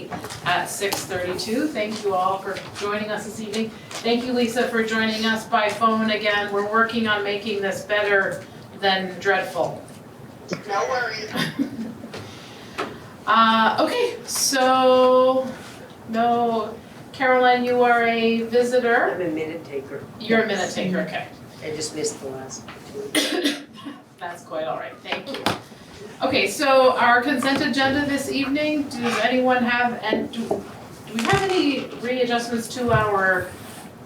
meeting at 6:32. Thank you all for joining us this evening. Thank you, Lisa, for joining us by phone again. We're working on making this better than dreadful. No worries. Okay, so, no, Caroline, you are a visitor. I'm a minute taker. You're a minute taker, okay. I just missed the last 2 weeks. That's quite all right, thank you. Okay, so our consent agenda this evening, does anyone have, and do we have any readjustments to our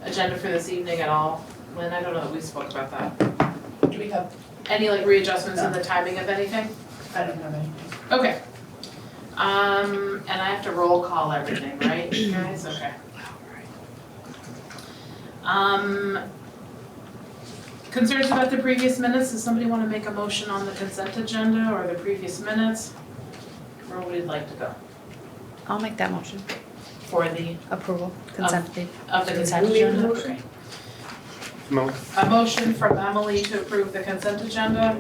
agenda for this evening at all? Lynn, I don't know that we spoke about that. Do we have, Any like readjustments in the timing of anything? I don't have anything. Okay. And I have to roll call everything, right, you guys? Okay. Concerns about the previous minutes? Does somebody want to make a motion on the consent agenda or the previous minutes? Where would you like to go? I'll make that motion. For the, Approval, consent. of the consent Who made the agenda? motion? Okay. A motion from Emily to approve the consent agenda.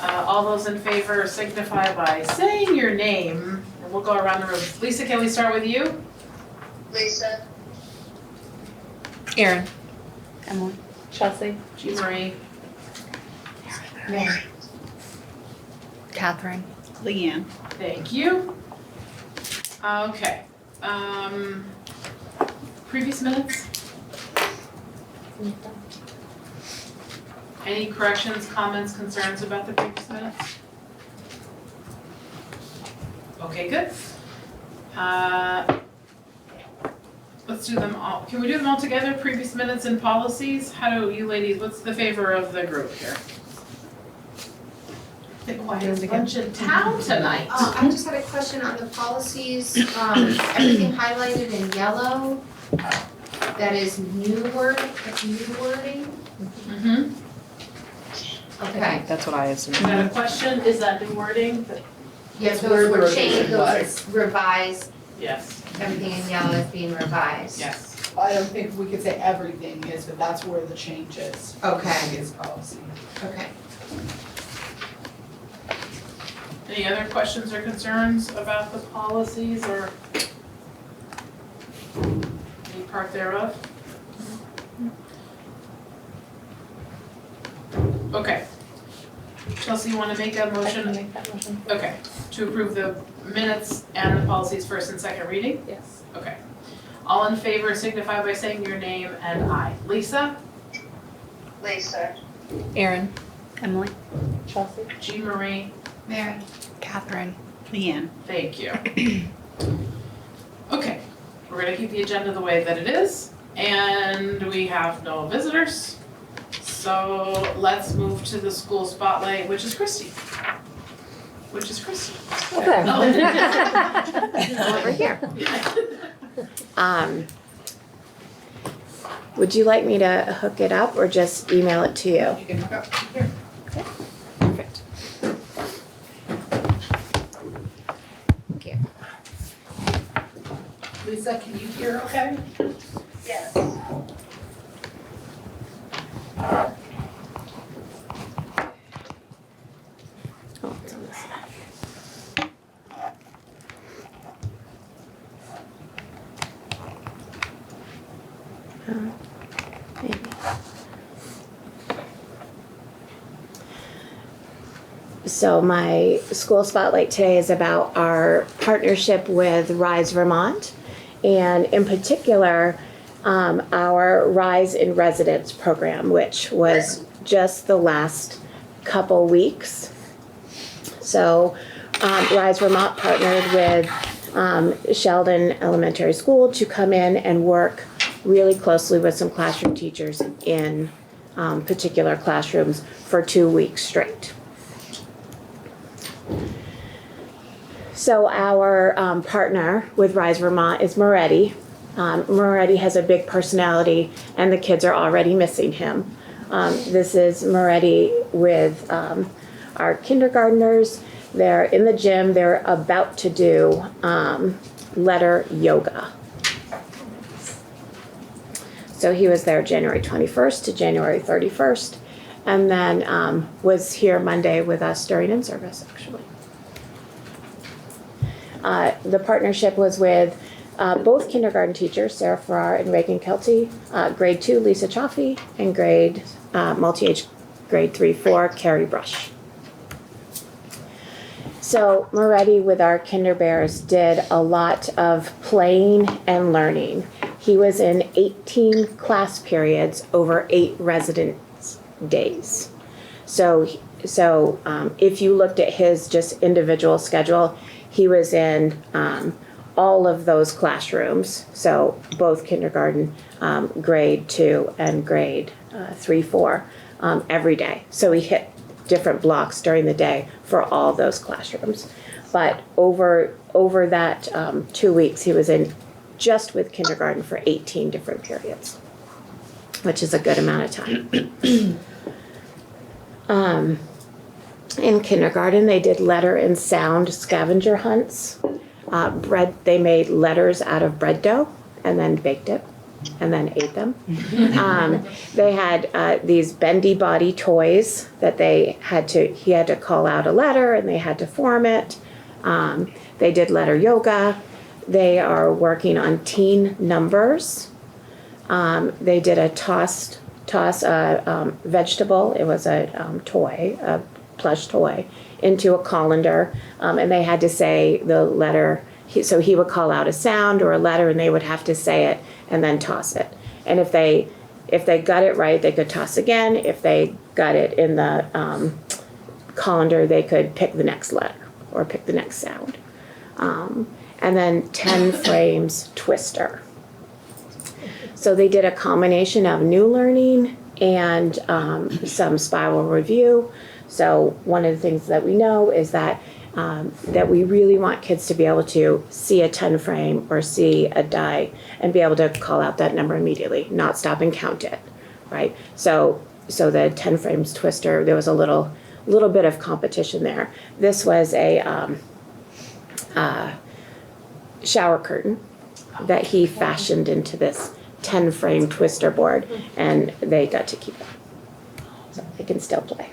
All those in favor signify by saying your name, and we'll go around the room. Lisa, can we start with you? Lisa, Erin. Emily. Chelsea. Jean Marie. Mary. Catherine. Leanne. Thank you. Okay, previous minutes? Any corrections, comments, concerns about the previous minutes? Okay, good. Let's do them all. Can we do them all together, previous minutes and policies? How do you ladies, what's the favor of the group here? The quietest bunch in town tonight. I just had a question on the policies, everything highlighted in yellow, that is new wording. Mm-hmm. Okay, That's what I Is assumed. that a question? Is that new wording? yes, those were Word changed, was. those revised, Yes, everything in yellow is being revised. yes. I don't think we could say everything is, but that's where the change is. Okay. Is policy. Okay. Any other questions or concerns about the policies or any part thereof? Okay. Chelsea, you want to make a motion? Make that motion. Okay, to approve the minutes and the policies first and second reading? Yes. Okay. All in favor signify by saying your name and I. Lisa? Lisa, Erin. Emily. Chelsea. Jean Marie? Mary. Catherine. Leanne. Thank you. Okay, we're gonna keep the agenda the way that it is, and we have no visitors. So let's move to the school spotlight, which is Christy. Over here. Would you like me to hook it up or just email it to you? You can hook up here. Perfect. Thank you. Lisa, can you hear okay? yes. Oh, it's on this side. Maybe. So my school spotlight today is about our partnership with Rise Vermont, and in particular, our Rise in Residence program, which was just the last couple weeks. So Rise Vermont partnered with Sheldon Elementary School to come in and work really closely with some classroom teachers in particular classrooms for 2 weeks straight. So our partner with Rise Vermont is Moretti. Moretti has a big personality and the kids are already missing him. This is Moretti with our kindergartners. They're in the gym. They're about to do letter yoga. So he was there January 21st to January 31st, and then was here Monday with us during in-service, actually. The partnership was with both kindergarten teachers, Sarah Farrar and Reagan Kelty, grade 2, Lisa Chaffee, and multi-age grade 3-4, Carrie Brush. So Moretti with our Kinder Bears did a lot of playing and learning. He was in 18 class periods over 8 residence days. So if you looked at his just individual schedule, he was in all of those classrooms. So both kindergarten, grade 2 and grade 3-4 every day. So he hit different blocks during the day for all those classrooms. But over that 2 weeks, he was in just with kindergarten for 18 different periods, which is a good amount of time. In kindergarten, they did letter and sound scavenger hunts. They made letters out of bread dough and then baked it and then ate them. They had these bendy body toys that he had to call out a letter and they had to form it. They did letter yoga. They are working on teen numbers. They did a toss a vegetable. It was a toy, a plush toy, into a colander, and they had to say the letter. So he would call out a sound or a letter, and they would have to say it and then toss it. And if they got it right, they could toss again. If they got it in the colander, they could pick the next letter or pick the next sound. And then 10 frames twister. So they did a combination of new learning and some spiral review. So one of the things that we know is that we really want kids to be able to see a 10 frame or see a die and be able to call out that number immediately, not stop and count it, right? So the 10 frames twister, there was a little bit of competition there. This was a shower curtain that he fashioned into this 10 frame twister board, and they got to keep it. So they can still play.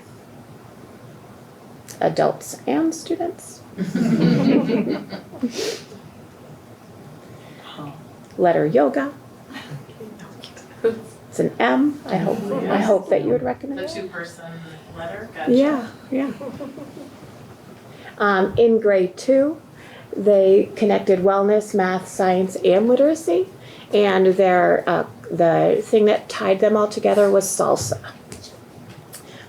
Adults and students. Letter yoga. It's an M. I hope that you would recommend The it. 2-person letter, gotcha. Yeah. In grade 2, they connected wellness, math, science, and literacy, and the thing that tied them all together was salsa.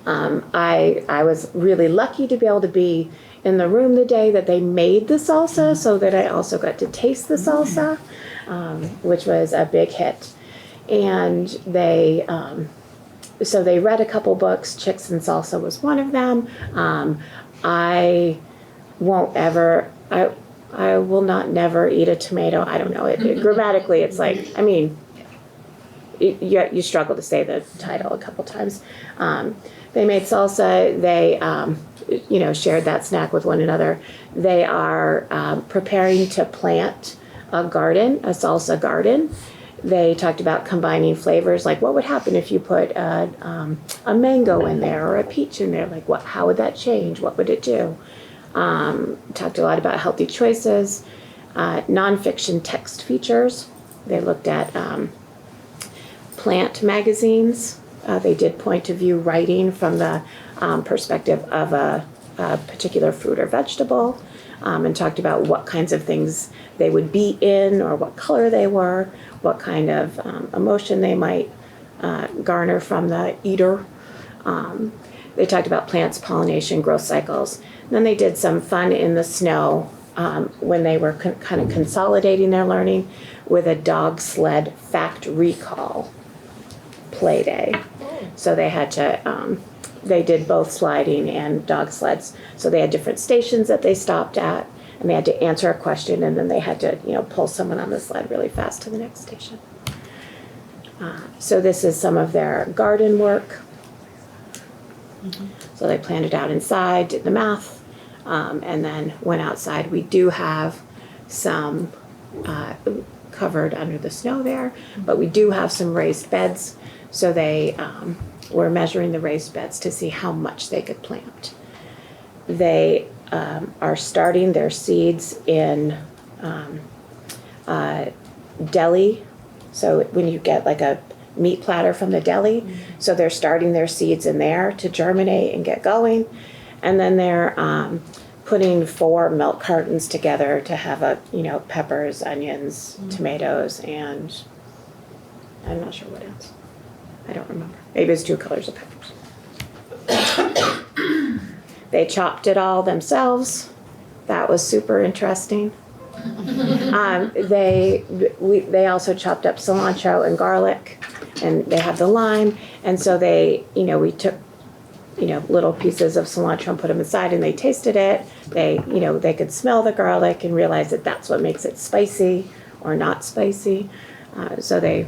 I was really lucky to be able to be in the room the day that they made the salsa, so that I also got to taste the salsa, which was a big hit. And they read a couple books. Chicks and Salsa was one of them. I will not never eat a tomato. I don't know. Grammatically, it's like, I mean, you struggle to say the title a couple times. They made salsa. They, shared that snack with one another. They are preparing to plant a garden, a salsa garden. They talked about combining flavors, like what would happen if you put a mango in there or a peach in there? Like how would that change? What would it do? Talked a lot about healthy choices, nonfiction text features. They looked at plant magazines. They did point of view writing from the perspective of a particular fruit or vegetable, and talked about what kinds of things they would be in or what color they were, what kind of emotion they might garner from the eater. They talked about plants, pollination, growth cycles. And then they did some fun in the snow when they were kind of consolidating their learning with a dog sled fact recall play day. So they had to, they did both sliding and dog sleds. So they had different stations that they stopped at, and they had to answer a question, and then they had to, pull someone on the sled really fast to the next station. So this is some of their garden work. So they planned it out inside, did the math, and then went outside. We do have some covered under the snow there, but we do have some raised beds. So they were measuring the raised beds to see how much they could plant. They are starting their seeds in deli. So when you get like a meat platter from the deli, so they're starting their seeds in there to germinate and get going. And then they're putting 4 milk cartons together to have peppers, onions, tomatoes, and I'm not sure what else. I don't remember. Maybe it's 2 colors of peppers. They chopped it all themselves. That was super interesting. They also chopped up cilantro and garlic, and they have the lime. And so we took, little pieces of cilantro and put them inside, and they tasted it. They could smell the garlic and realize that that's what makes it spicy or not spicy. So they,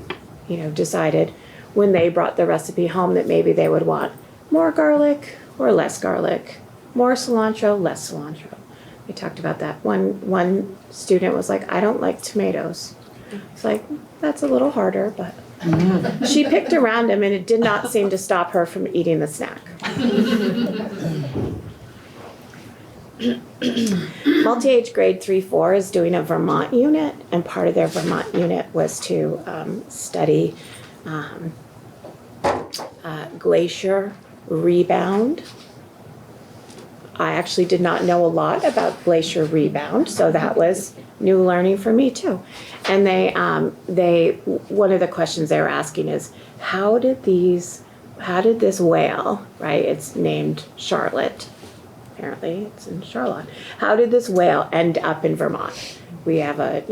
decided when they brought the recipe home that maybe they would want more garlic or less garlic, more cilantro, less cilantro. We talked about that. One student was like, I don't like tomatoes. It's like, that's a little harder, but she picked around him, and it did not seem to stop her from eating the snack. Multi-age grade 3-4 is doing a Vermont unit, and part of their Vermont unit was to study glacier rebound. I actually did not know a lot about glacier rebound, so that was new learning for me too. And one of the questions they were asking is, how did this whale, right? It's named Charlotte. Apparently, it's in Charlotte. How did this whale end up in Vermont? We have a,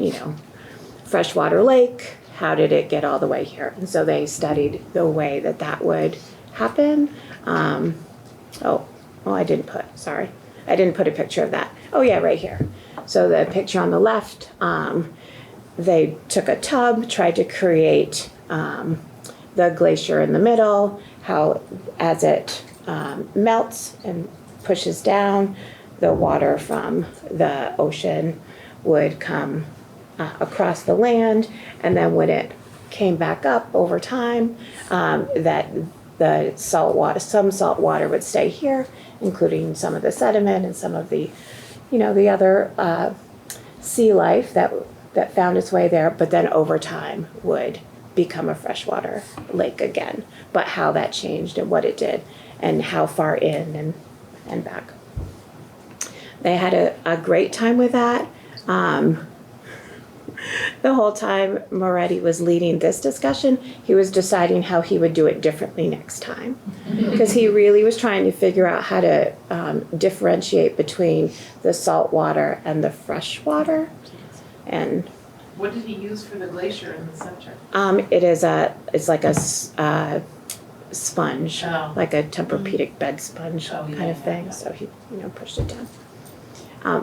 freshwater lake. How did it get all the way here? And so they studied the way that would happen. I didn't put a picture of that. Oh yeah, right here. So the picture on the left, they took a tub, tried to create the glacier in the middle, how as it melts and pushes down, the water from the ocean would come across the land, and then when it came back up over time, that some salt water would stay here, including some of the sediment and some of the, the other sea life that found its way there, but then over time would become a freshwater lake again. But how that changed and what it did and how far in and back. They had a great time with that. The whole time Moretti was leading this discussion, he was deciding how he would do it differently next time. Because he really was trying to figure out how to differentiate between the salt water and the fresh water. And What did he use for the glacier in the center? it's like a sponge, like a Tempur-Pedic bed sponge kind of thing. Yeah. So he, pushed it down.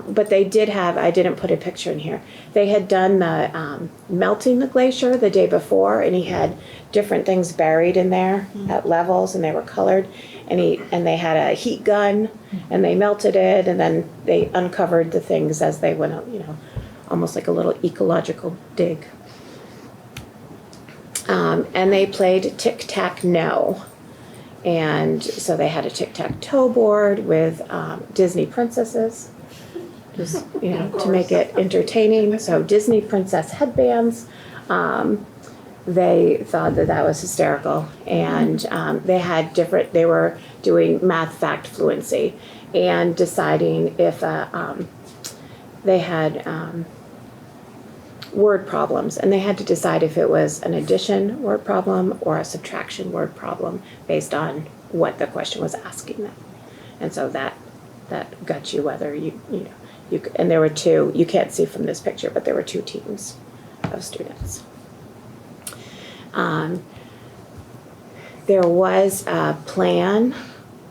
But they did have, I didn't put a picture in here, they had done the melting the glacier the day before, and he had different things buried in there at levels, and they were colored, and they had a heat gun, and they melted it, and then they uncovered the things as they went up, almost like a little ecological dig. And they played tic-tac-no. And so they had a tic-tac-toe board with Disney princesses, just, to make it entertaining. So Disney princess headbands. They thought that was hysterical. And they were doing math fact fluency and deciding if they had word problems, and they had to decide if it was an addition word problem or a subtraction word problem based on what the question was asking them. And so that got you whether you and there were 2, you can't see from this picture, but there were 2 teams of students. There was a plan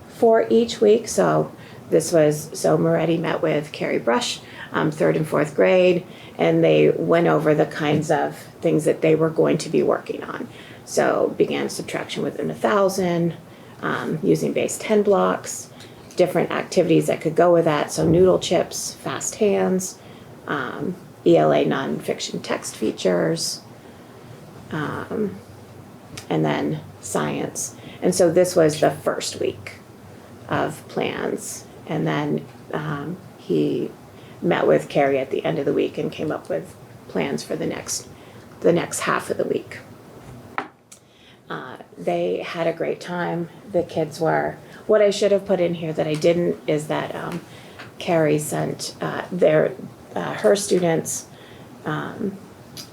for each week. So Moretti met with Carrie Brush, 3rd and 4th grade, and they went over the kinds of things that they were going to be working on. So began subtraction within 1,000, using base 10 blocks, different activities that could go with that. So noodle chips, fast hands, ELA nonfiction text features, and then science. And so this was the first week of plans. And then he met with Carrie at the end of the week and came up with plans for the next half of the week. They had a great time. The kids were, what I should have put in here that I didn't is that Carrie sent her students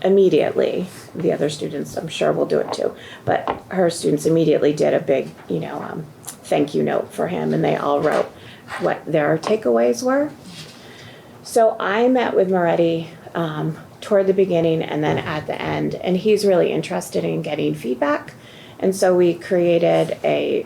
immediately. The other students, I'm sure, will do it too. But her students immediately did a big, thank you note for him, and they all wrote what their takeaways were. So I met with Moretti toward the beginning and then at the end, and he's really interested in getting feedback. And so we created a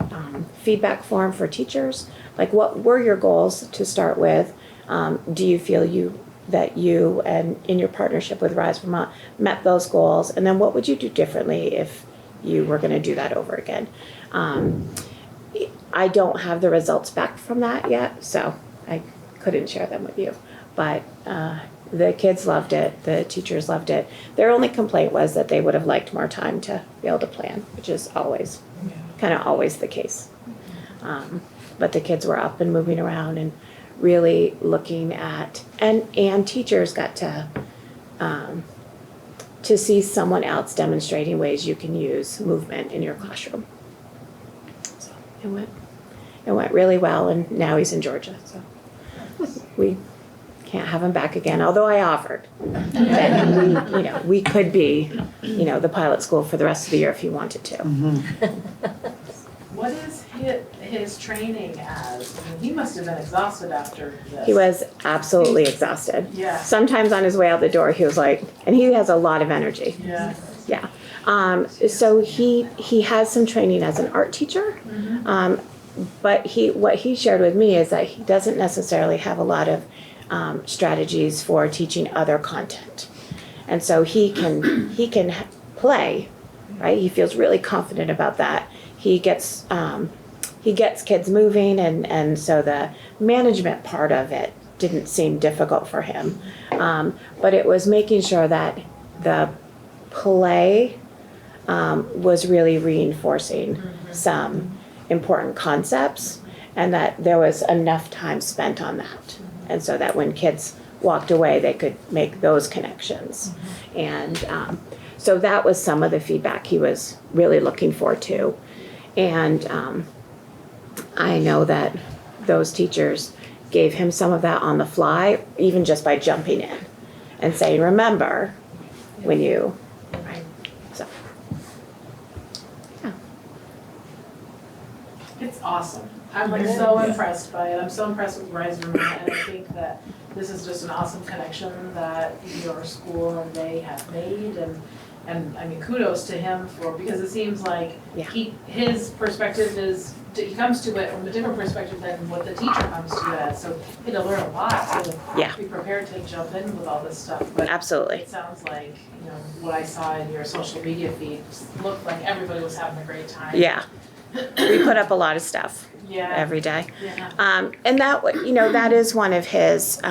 feedback form for teachers. Like, what were your goals to start with? Do you feel that you and in your partnership with Rise Vermont met those goals? And then what would you do differently if you were going to do that over again? I don't have the results back from that yet, so I couldn't share them with you. But the kids loved it. The teachers loved it. Their only complaint was that they would have liked more time to be able to plan, which is always, kind of always the case. But the kids were up and moving around and really looking at, and teachers got to see someone else demonstrating ways you can use movement in your classroom. So it went really well, and now he's in Georgia, so we can't have him back again, although I offered that we could be, the pilot school for the rest of the year if he wanted to. What is his training as? I mean, he must have been exhausted after this. He was absolutely exhausted. Yeah. Sometimes on his way out the door, he was like, and he has a lot of energy. Yeah. Yeah. So he has some training as an art teacher, but what he shared with me is that he doesn't necessarily have a lot of strategies for teaching other content, and so he can play, right? He feels really confident about that. He gets kids moving, and so the management part of it didn't seem difficult for him, but it was making sure that the play was really reinforcing some important concepts, and that there was enough time spent on that. And so that when kids walked away, they could make those connections. And so that was some of the feedback he was really looking for too. And I know that those teachers gave him some of that on the fly, even just by jumping in and saying, remember when you, right? So, yeah. It's awesome. I'm so impressed by it. I'm so impressed with Rise Vermont, and I think that this is just an awesome connection that your school and they have made, and I mean, kudos to him because it seems like his perspective is, he comes to it from a different perspective than what the teacher comes to it as. So he had to learn a lot to be prepared to jump in with all this stuff. But absolutely. It sounds like, what I saw in your social media feed looked like everybody was having a great time. Yeah. We put up a lot of stuff every day. Yeah. And that, that is one of his,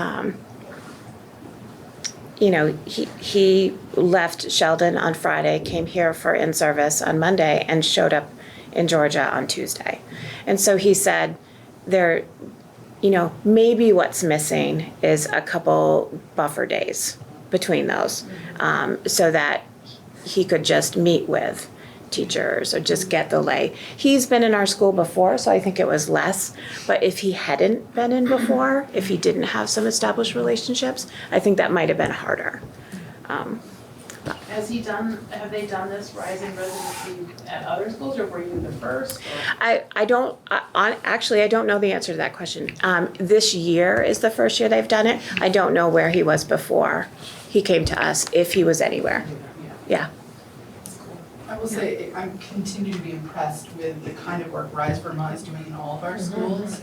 he left Sheldon on Friday, came here for in-service on Monday, and showed up in Georgia on Tuesday. And so he said maybe what's missing is a couple buffer days between those, so that he could just meet with teachers or just get the lay. He's been in our school before, so I think it was less, but if he hadn't been in before, if he didn't have some established relationships, I think that might have been harder. Have they done this rising residency at other schools, or were you the first? I don't know the answer to that question. This year is the first year they've done it. I don't know where he was before he came to us, if he was anywhere. Yeah. I will say, I continue to be impressed with the kind of work Rise Vermont is doing in all of our schools,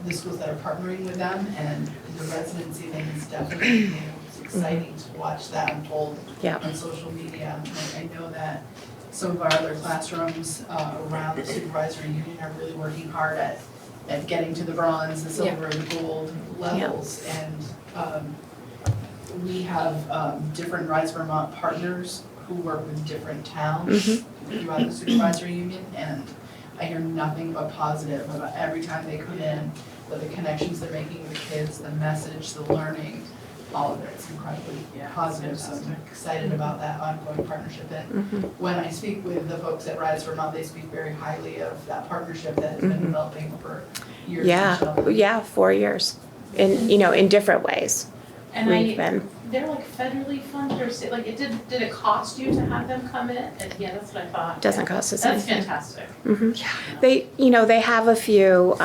the schools that are partnering with them, and the residency thing is definitely, it's exciting to watch that unfold on social media. And I know that some of our other classrooms around the supervisory union are really working hard at getting to the bronze, the silver, the gold levels, and we have different Rise Vermont partners who work with different towns throughout the supervisory union, and I hear nothing but positive about every time they come in, but the connections they're making with the kids, the message, the learning, all of it, it's incredibly Yeah, positive, so I'm fantastic. excited about that ongoing partnership. And when I speak with the folks at Rise Vermont, they speak very highly of that partnership that has been developing over years. Yeah, Michelle. yeah, 4 years, in different ways. And We've been, they're like federally funded or like, did it cost you to have them come in? And yeah, that's what I thought. doesn't cost us That's anything. fantastic. They have a few,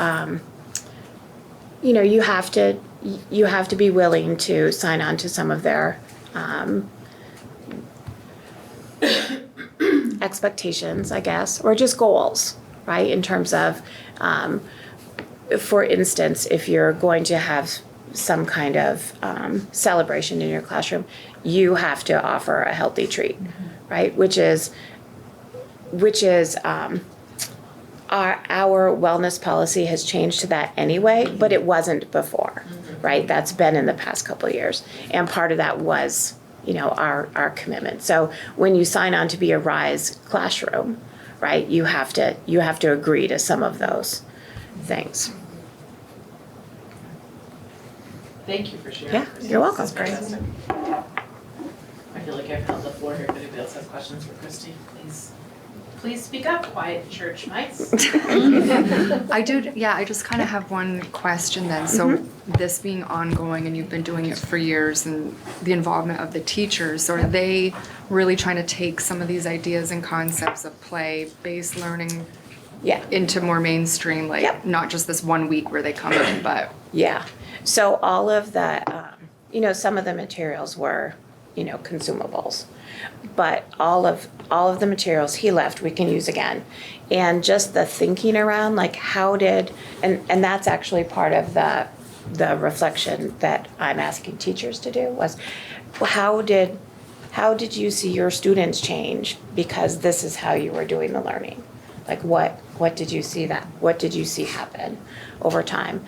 you have to be willing to sign on to some of their, expectations, I guess, or just goals, right? In terms of, for instance, if you're going to have some kind of celebration in your classroom, you have to offer a healthy treat, right? Which is our wellness policy has changed to that anyway, but it wasn't before, right? That's been in the past couple of years, and part of that was, our commitment. So when you sign on to be a RISE classroom, right, you have to agree to some of those things. Thank you for sharing. Yeah, Christy. you're welcome. This is fantastic. I feel like I've held the floor here. If anybody else has questions for Christy, please speak up, quiet church mice. I just kind of have one question then. So this being ongoing and you've been doing it for years and the involvement of the teachers, so are they really trying to take some of these ideas and concepts of play-based learning Yeah. into more mainstream, like Yep. not just this 1 week where they come in, but Yeah, so all of the, some of the materials were, consumables. But all of the materials he left, we can use again. And just the thinking around, like and that's actually part of the reflection that I'm asking teachers to do was, how did you see your students change because this is how you were doing the learning? Like what did you see happen over time?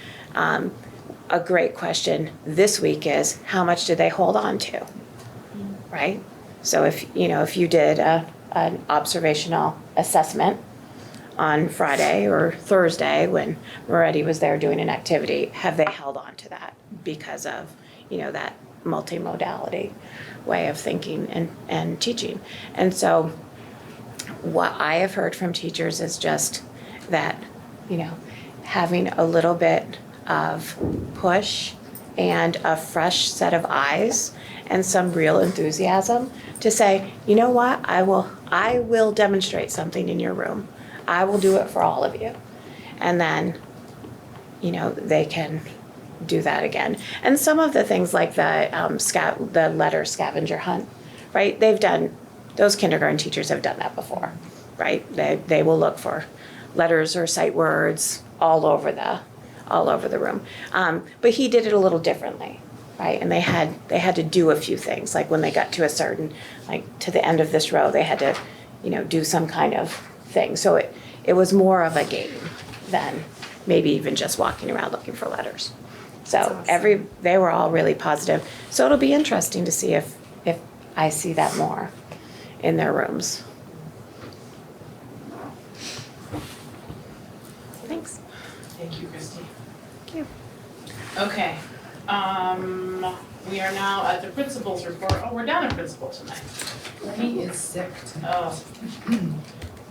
A great question this week is, how much did they hold on to, right? So if you did an observational assessment on Friday or Thursday when Moretti was there doing an activity, have they held on to that because of, that multimodality way of thinking and teaching? And so what I have heard from teachers is just that, having a little bit of push and a fresh set of eyes and some real enthusiasm to say, you know what, I will demonstrate something in your room. I will do it for all of you. And then, they can do that again. And some of the things like the letter scavenger hunt, right? Those kindergarten teachers have done that before, right? They will look for letters or sight words all over the room. But he did it a little differently, right? And they had to do a few things, like when they got to a certain, like to the end of this row, they had to, do some kind of thing. So it was more of a game than maybe even just walking around looking for letters. So they were all really positive. So it'll be interesting to see if I see that more in their rooms. Thanks. Thank you, Christy. Thank you. Okay, we are now at the principal's report. Oh, we're down a principal tonight. He is sick tonight. Oh.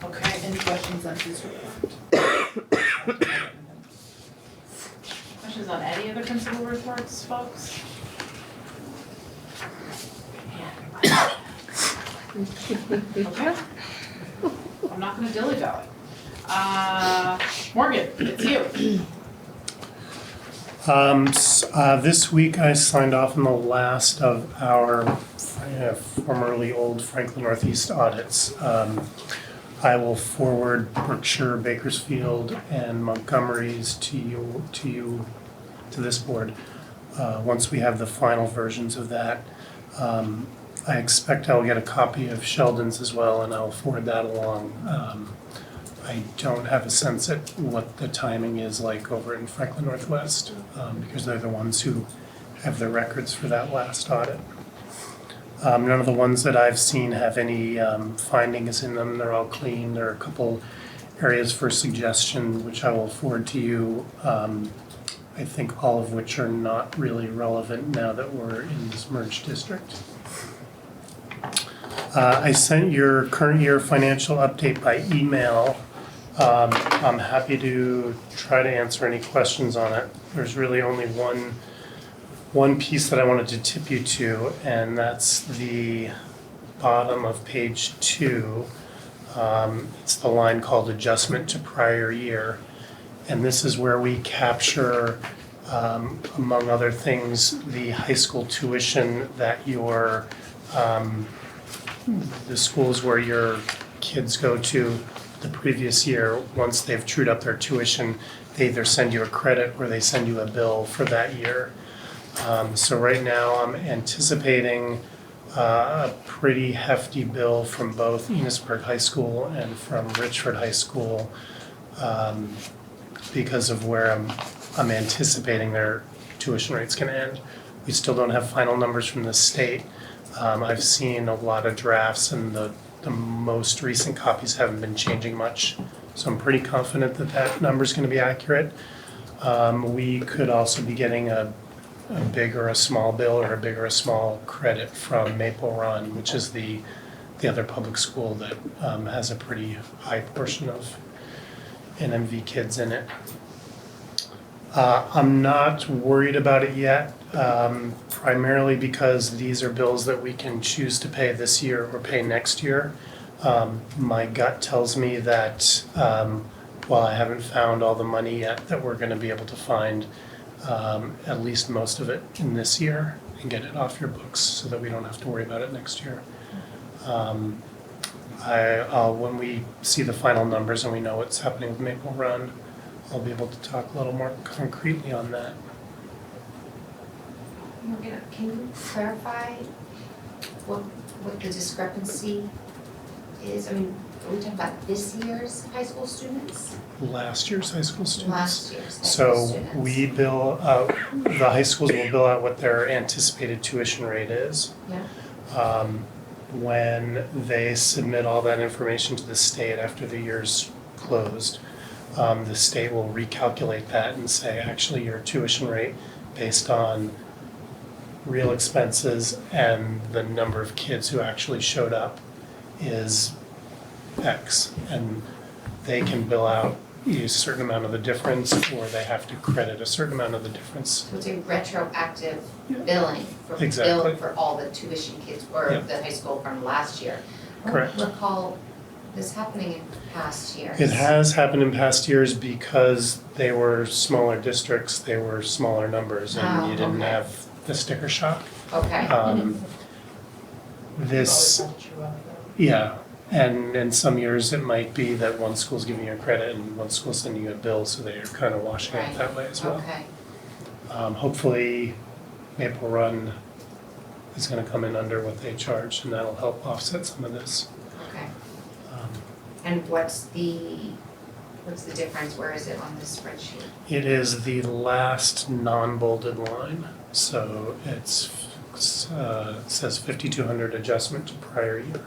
Okay, Any questions on his report? questions on any of the principal reports, folks? Okay. I'm not gonna dilly-dally. Morgan, it's you. This week I signed off on the last of our formerly old Franklin Northeast audits. I will forward Berkshire, Bakersfield, and Montgomery's to this board once we have the final versions of that. I expect I'll get a copy of Sheldon's as well, and I'll forward that along. I don't have a sense at what the timing is like over in Franklin Northwest, because they're the ones who have the records for that last audit. None of the ones that I've seen have any findings in them. They're all clean. There are a couple areas for suggestion, which I will forward to you. I think all of which are not really relevant now that we're in this merged district. I sent your current year financial update by email. I'm happy to try to answer any questions on it. There's really only one piece that I wanted to tip you to, and that's the bottom of page 2. It's the line called adjustment to prior year. And this is where we capture, among other things, the high school tuition that your, the schools where your kids go to the previous year, once they've trued up their tuition, they either send you a credit or they send you a bill for that year. So right now I'm anticipating a pretty hefty bill from both Enosburg High School and from Richford High School, because of where I'm anticipating their tuition rate's gonna end. We still don't have final numbers from the state. I've seen a lot of drafts and the most recent copies haven't been changing much. So I'm pretty confident that that number's gonna be accurate. We could also be getting a big or a small bill or a big or a small credit from Maple Run, which is the other public school that has a pretty high portion of NMV kids in it. I'm not worried about it yet, primarily because these are bills that we can choose to pay this year or pay next year. My gut tells me that while I haven't found all the money yet, that we're gonna be able to find at least most of it in this year and get it off your books so that we don't have to worry about it next year. When we see the final numbers and we know what's happening with Maple Run, I'll be able to talk a little more concretely on that. Can you clarify what the discrepancy is? I mean, are we talking about this year's high school students? Last year's high school students. Last year's high school So students. we bill out, the high schools will bill out what their anticipated tuition rate is. Yeah. When they submit all that information to the state after the year's closed, the state will recalculate that and say, actually, your tuition rate based on real expenses and the number of kids who actually showed up is X. And they can bill out a certain amount of the difference, or they have to credit a certain amount of the difference. So it's a retroactive Yeah. billing for Exactly. bill for all the tuition kids or Yeah. the high school from last year. Correct. I don't recall this happening in past years. It has happened in past years because they were smaller districts, they were smaller numbers, and Oh, you didn't okay. have the sticker shock. Okay. This, Always had true up though. yeah, and in some years it might be that one school's giving you a credit and one school's sending you a bill, so they're kind of washing out Right. that way as well. Okay. Hopefully Maple Run is gonna come in under what they charge, and that'll help offset some of this. Okay. Um, And what's the difference? Where is it on this spreadsheet? It is the last non-bolded line, so it says 5,200 adjustment to prior year.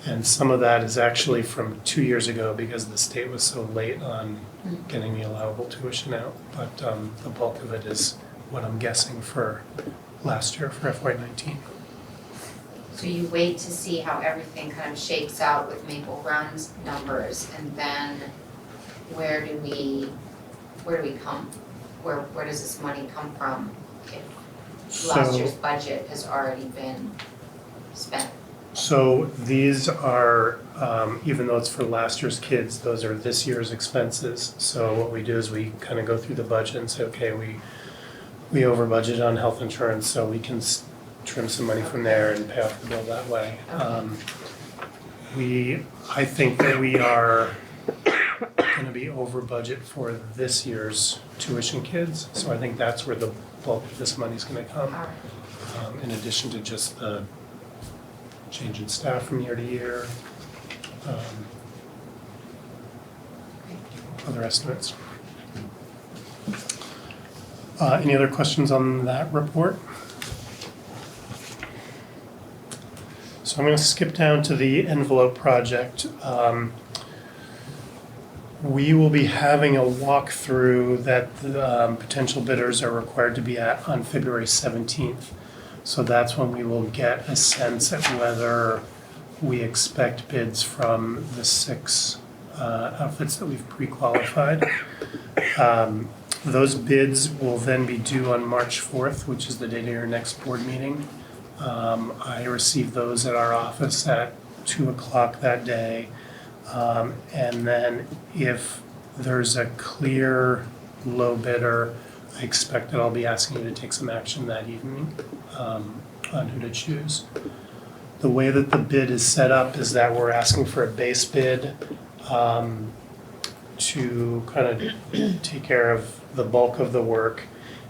And some of that is actually from 2 years ago because the state was so late on getting the allowable tuition out. But the bulk of it is what I'm guessing for last year for FY19. So you wait to see how everything kind of shakes out with Maple Run's numbers, and then where do we come? Where does this money come from if last So- year's budget has already been spent? So these are, even though it's for last year's kids, those are this year's expenses. So what we do is we kind of go through the budget and say, okay, we over budgeted on health insurance, so we can trim some money from there and pay off the bill that way. I think that we are gonna be over budget for this year's tuition kids. So I think that's where the bulk of this money's gonna come, All right. in addition to just the change in staff from year to year. Other estimates. Any other questions on that report? So So I'm going to skip down to the envelope project. We will be having a walkthrough that the potential bidders are required to be at on February 17th. So that's when we will get a sense at whether we expect bids from the 6 outfits that we've pre-qualified. Those bids will then be due on March 4th, which is the date of your next board meeting. I received those at our office at 2 o'clock that day. And then if there's a clear low bidder, I expect that I'll be asking you to take some action that evening on who to choose. The way that the bid is set up is that we're asking for a base bid to kind of take care of the bulk of the work.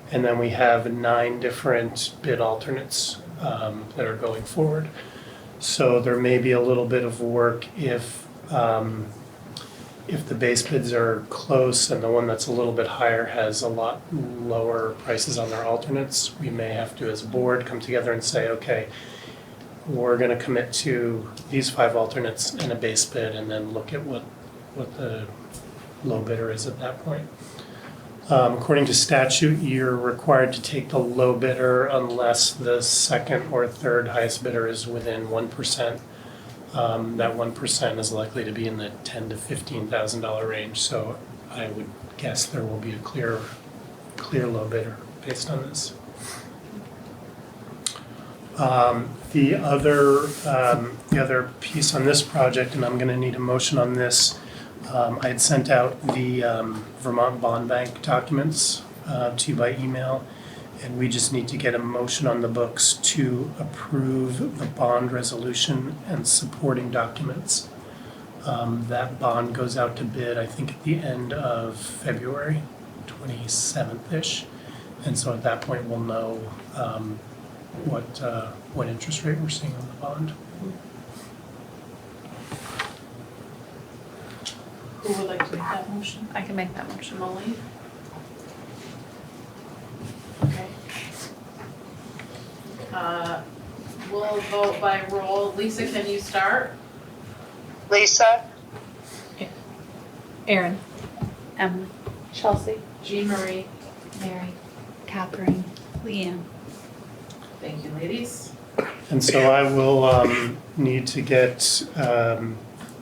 And then we have 9 different bid alternates that are going forward. So there may be a little bit of work if the base bids are close and the one that's a little bit higher has a lot lower prices on their alternates. We may have to, as a board, come together and say, okay, we're going to commit to these 5 alternates and a base bid, and then look at what the low bidder is at that point. According to statute, you're required to take the low bidder unless the second or third highest bidder is within 1%. That 1% is likely to be in the $10,000 to $15,000 range. So I would guess there will be a clear low bidder based on this. The other piece on this project, and I'm going to need a motion on this. I had sent out the Vermont Bond Bank documents to you by email, and we just need to get a motion on the books to approve the bond resolution and supporting documents. That bond goes out to bid, I think, at the end of February, 27th-ish. And so at that point, we'll know what interest rate we're seeing on the bond. Who would like to make that motion? I can make that motion. Molly? Okay. We'll vote by roll. Lisa, can you start? Lisa, Aaron. Emily. Chelsea. Jean Marie? Mary. Catherine. Leanne. Thank you, ladies. And so I will need to get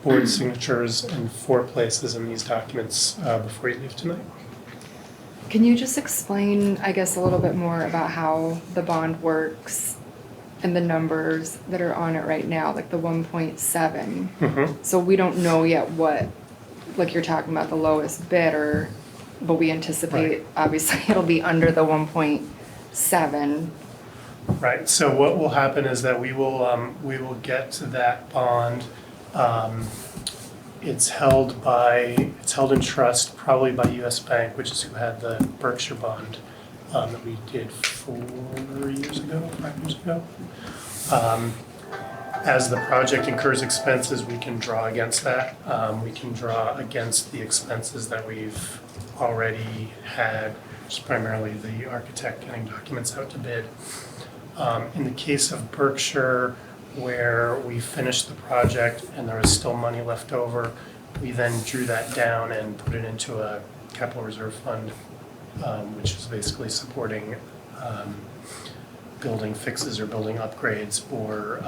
board signatures in 4 places in these documents before you leave tonight. Can you just explain, I guess, a little bit more about how the bond works and the numbers that are on it right now, like the 1.7? Mm-hmm. So we don't know yet what, like you're talking about the lowest bidder, but we anticipate, obviously, it'll be under the 1.7. Right, so what will happen is that we will get to that bond. It's held in trust probably by US Bank, which is who had the Berkshire bond that we did 5 years ago. As the project incurs expenses, we can draw against that. We can draw against the expenses that we've already had, which is primarily the architect getting documents out to bid. In the case of Berkshire, where we finished the project and there was still money left over, we then drew that down and put it into a capital reserve fund, which is basically supporting building fixes or building upgrades or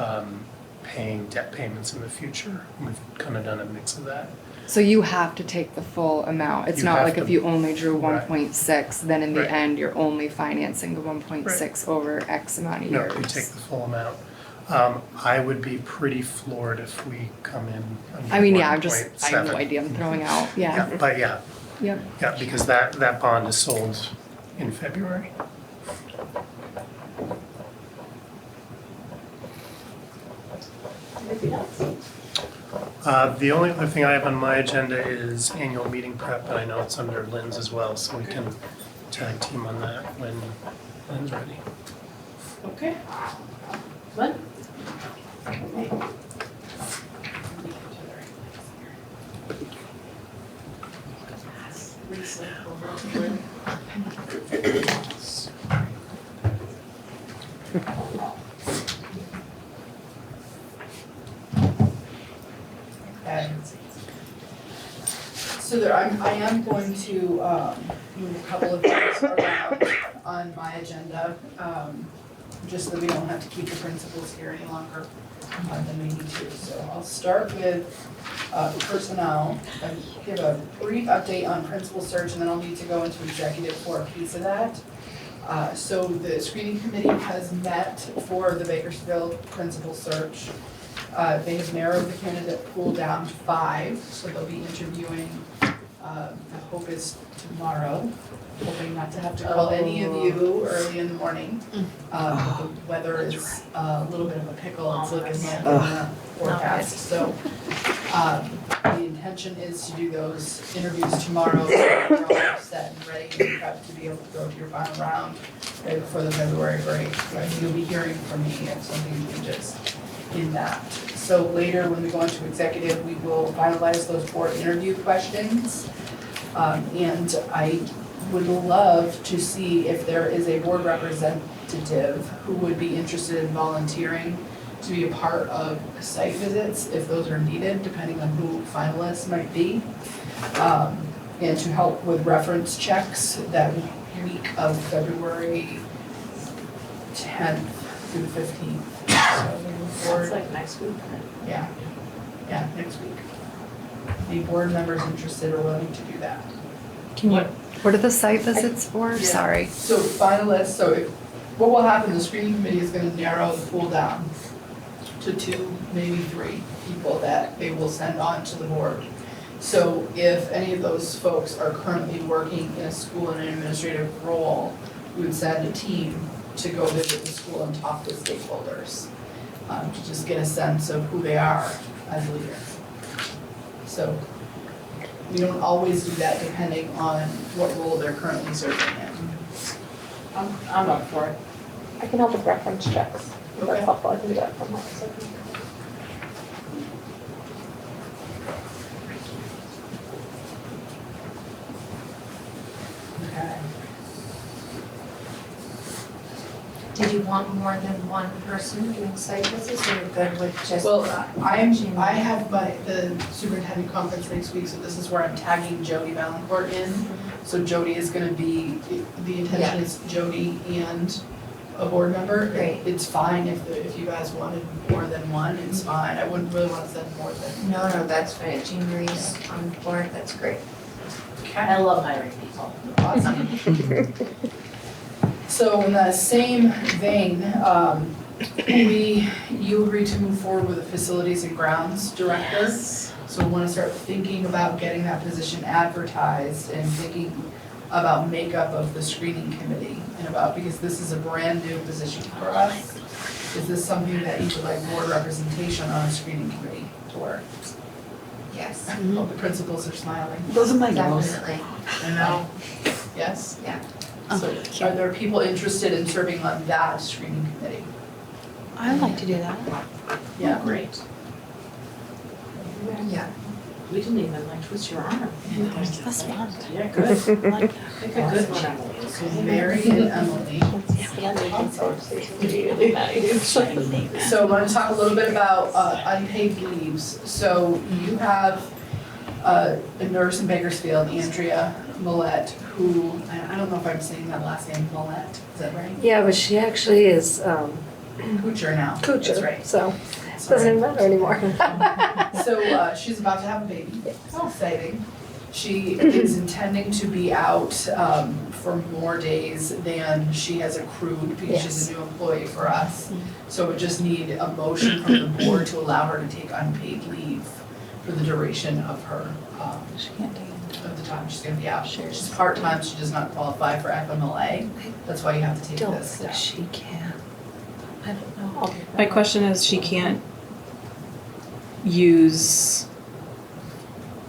paying debt payments in the future. We've kind of done a mix of that. So you have to take the full amount. It's You not have like to- if you only drew Right. 1.6, then in the Right. end, you're only financing the 1.6 over X amount of No, years. we take the full amount. I would be pretty floored if we come in under I mean, yeah, I have no 1.7. idea, I'm throwing out, yeah. But yeah, Yep. because that bond is sold in February. Anything else? The only other thing I have on my agenda is annual meeting prep, and I know it's under Lynn's as well, so we can tag team on that when Lynn's ready. Okay. Lynn? Lisa, over to Lynn. So there, I am going to move a couple of things around on my agenda, just so that we don't have to keep the principals here any longer than we need to. So I'll start with personnel, and give a brief update on principal search, and then I'll need to go into executive for a piece of that. So the screening committee has met for the Bakersfield principal search. They have narrowed the candidate pool down to 5, so they'll be interviewing, the hope is tomorrow, hoping not to have to call any of you early in the morning. But the weather is a little bit of a pickle, it's looking like in the forecast, so, the intention is to do those interviews tomorrow, so you're all set and ready and prepped to be able to go to your final round right before the February break. But you'll be hearing from me if something changes in that. So later, when we go into executive, we will finalize those board interview questions. And I would love to see if there is a board representative who would be interested in volunteering to be a part of site visits, if those are needed, depending on who finalists might be. And to help with reference checks that week of February 10th through the 15th. So moving forward. It's like next week. Yeah, next week. Any board members interested or willing to do that? Can you, what are the site visits for? Yeah. Sorry. So finalists, so if, what will happen, the screening committee is gonna narrow the pool down to 2, maybe 3 people that they will send on to the board. So if any of those folks are currently working in a school in an administrative role, we would send a team to go visit the school and talk with stakeholders, to just get a sense of who they are as leaders. So we don't always do that depending on what role they're currently serving in. I'm up for it. I can help with reference checks. If Okay. that's helpful, I can do that from home. So. Okay. Did you want more than one person doing site visits, or you're good with just? Well, I have the superintendent conference next week, so this is where I'm tagging Jody Valancourt in. So Jody is gonna be, the intention is Jody and a board member. Great. It's fine if you guys wanted more than one, it's fine. I wouldn't really wanna send more than. No, that's fine. Jean Marie's on board, that's great. I love hiring people. Awesome. So in the same vein, you agreed to move forward with a facilities and grounds director. So we wanna start thinking about getting that position advertised and thinking about makeup of the screening committee and about, because this is a brand new position for us. Is this something that you would like board representation on a screening committee to work? Yes, Oh, the principals are smiling. Those are my girls. definitely. I know. Yes? Yeah. So are there people interested in serving on that screening committee? I'd like to do that. Yeah. Great. Yeah. We didn't even like twist your arm. That's fun. Yeah, good. I like that. Pick a good one, Emily. So Mary and Emily. So I want to talk a little bit about unpaid leaves. So you have a nurse in Bakersfield, Andrea Millette, who, I don't know if I'm saying that last name, Millette, is that right? Yeah, but she actually is Kuchar now. That's Kuchar, right. so Sorry. doesn't even matter anymore. So she's about to have a baby. It's exciting. She is intending to be out for more days than she has accrued because she's a new employee for us. So we just need a motion from the board to allow her to take unpaid leave for the duration of her, She can't take it. of the time she's gonna be out. She's part-time, she does not qualify for FMLA. That's why you have to take Don't this think step. she can. I don't know. My question is, she can't use,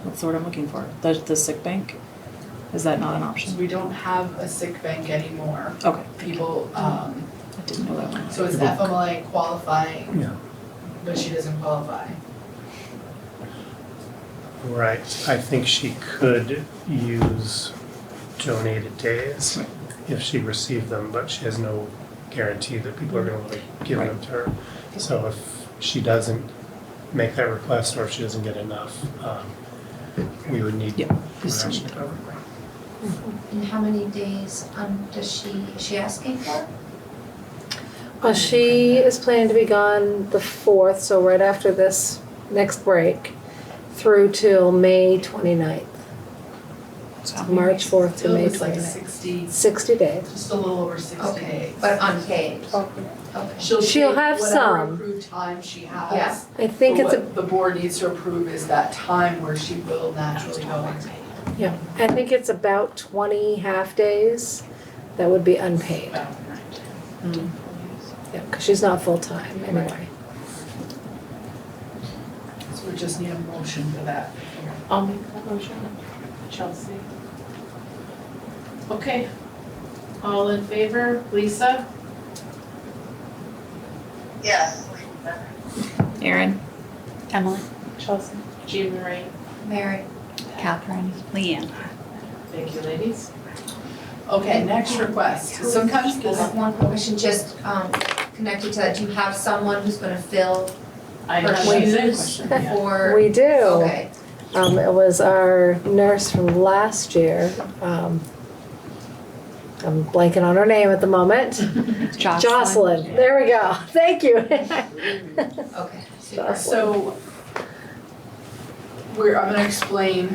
what's the word I'm looking for? The sick bank? Is that not an So option? we don't have a sick bank anymore. Okay, People, I didn't know that one. so it's FMLA qualifying, Yeah, but she doesn't qualify. right. I think she could use donated days if she received them, but she has no guarantee that people are gonna like give them to her. So if she doesn't make that request or if she doesn't get enough, we would need Yeah. permission to cover. And how many days is she asking for? Well, she is planning to be gone the 4th, so right after this next break, through till May 29th. So March 4th to It May looks like 29th. 60, 60 days. just a little over 60 Okay, days. but unpaid, Okay. okay. She'll She'll take have whatever some. approved time she has. Yeah. I think But it's a, what the board needs to approve is that time where she will naturally go unpaid. yeah, I think it's about 20 half-days that would be unpaid. Yeah, because she's not full-time anyway. So we just need a motion for that. I'll make that motion. Chelsea. Okay. All in favor? Lisa? Yes. Erin, Emily, Chelsea. Jean Marie. Mary, Catherine, Leanne. Thank you, ladies. Okay, next request. Sometimes I this, have one question, just connected to that, do you have someone who's gonna fill I For have shoes? a question. for? We do. Okay, It was our nurse from last year. I'm blanking on her name at the moment. Jocelyn. There we go. Thank you. okay, super. so I'm gonna explain,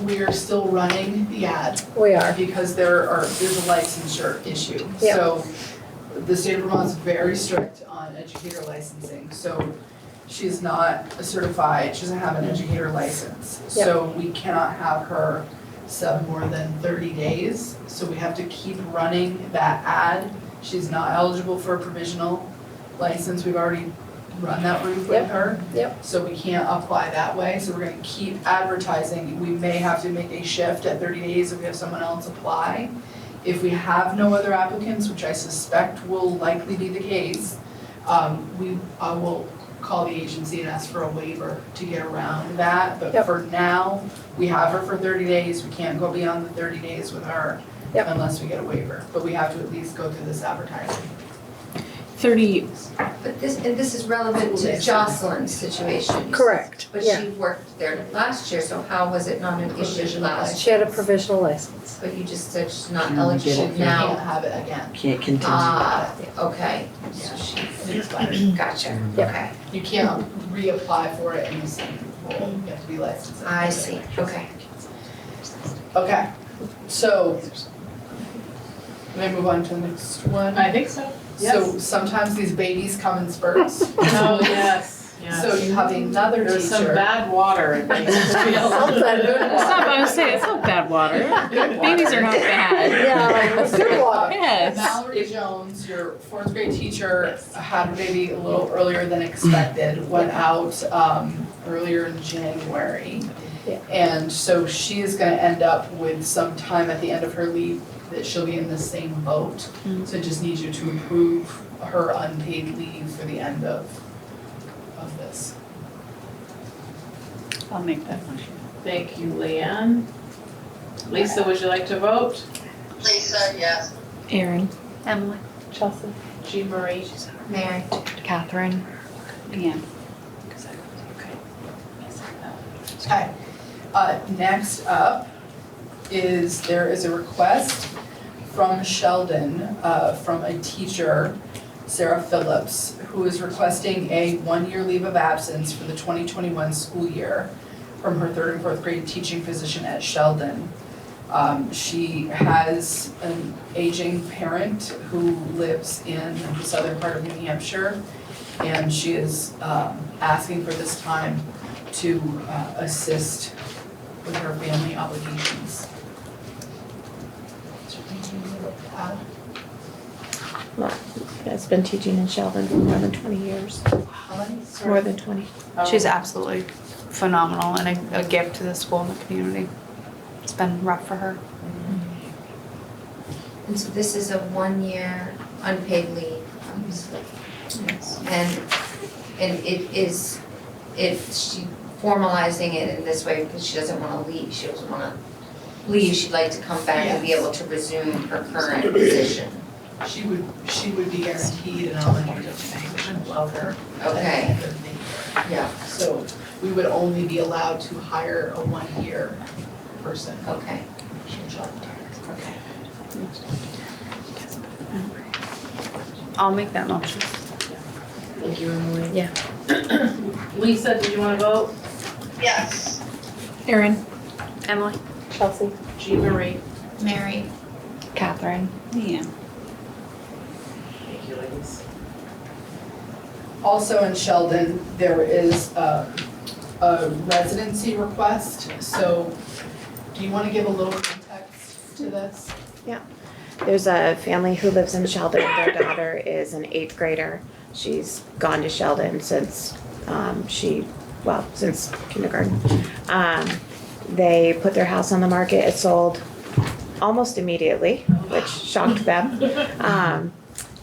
we are still running the ad We are. because there's a licensure issue. Yep. So the state of Vermont's very strict on educator licensing, so she's not certified, she doesn't have an educator license. Yep. So we cannot have her sub more than 30 days, so we have to keep running that ad. She's not eligible for a provisional license, we've already run that route with Yep. her. Yep. So we can't apply that way, so we're gonna keep advertising. We may have to make a shift at 30 days if we have someone else apply. If we have no other applicants, which I suspect will likely be the case, I will call the agency and ask for a waiver to get around that. But Yep. for now, we have her for 30 days, we can't go beyond the 30 days with her Yep. unless we get a waiver. But we have to at least go through this advertising. 30, But this is relevant to Jocelyn's situation. you said. Correct. But Yeah. she worked there last year, so how was it not an issue Provisional last She year? had a provisional license. But you just said she's not Can we get eligible it? We can't now. have it again. Can't continue. Ah, okay, Yeah. so she, It expired. gotcha, Yep. okay, You can't reapply for it in the same role, you have to be licensed. I see, okay. Okay, so, may I move on to the next one? I think so. So sometimes these babies come in spurts. Oh, yes, yes. So you have another teacher. There's some bad water in Bakersfield. Something. it's not, I was saying, it's not bad water. Babies are not bad. Yeah, like good water. Yes. Mallory Jones, your fourth grade teacher, had her baby a little earlier than expected, went out earlier in January. Yeah. And so she is gonna end up with some time at the end of her leave that she'll be in the same boat. So it just needs you to approve her unpaid leave for the end of this. I'll make that motion. Thank you, Leanne. Lisa, would you like to vote? Lisa, yes. Erin, Emily, Chelsea. Jean Marie. Mary, Catherine, Leanne. Okay, next up there is a request from Sheldon, from a teacher, Sarah Phillips, who is requesting a one-year leave of absence for the 2021 school year from her third and fourth grade teaching position at Sheldon. She has an aging parent who lives in the southern part of New Hampshire, and she is asking for this time to assist with her family obligations. Has been teaching in Sheldon for more than 20 years. More than 20. She's absolutely phenomenal and a gift to the school and the community. It's been rough for her. and so this is a 1-year unpaid leave, obviously. And she formalizing it in this way because she doesn't wanna leave, she doesn't wanna leave, she'd like to come back and be able to resume her current position. She would be guaranteed an elementary position above her. Okay. Yeah. So we would only be allowed to hire a 1-year person. Okay. Okay. I'll make that motion. Thank you, Emily. Yeah. Lisa, did you want to vote? Yes. Erin? Emily? Chelsea? Jean Marie? Mary? Catherine. Yeah. Thank you, ladies. Also in Sheldon, there is a residency request, so do you want to give a little context to this? There's a family who lives in Sheldon. Their daughter is an 8th grader. She's gone to Sheldon since since kindergarten. They put their house on the market. It sold almost immediately, which shocked them.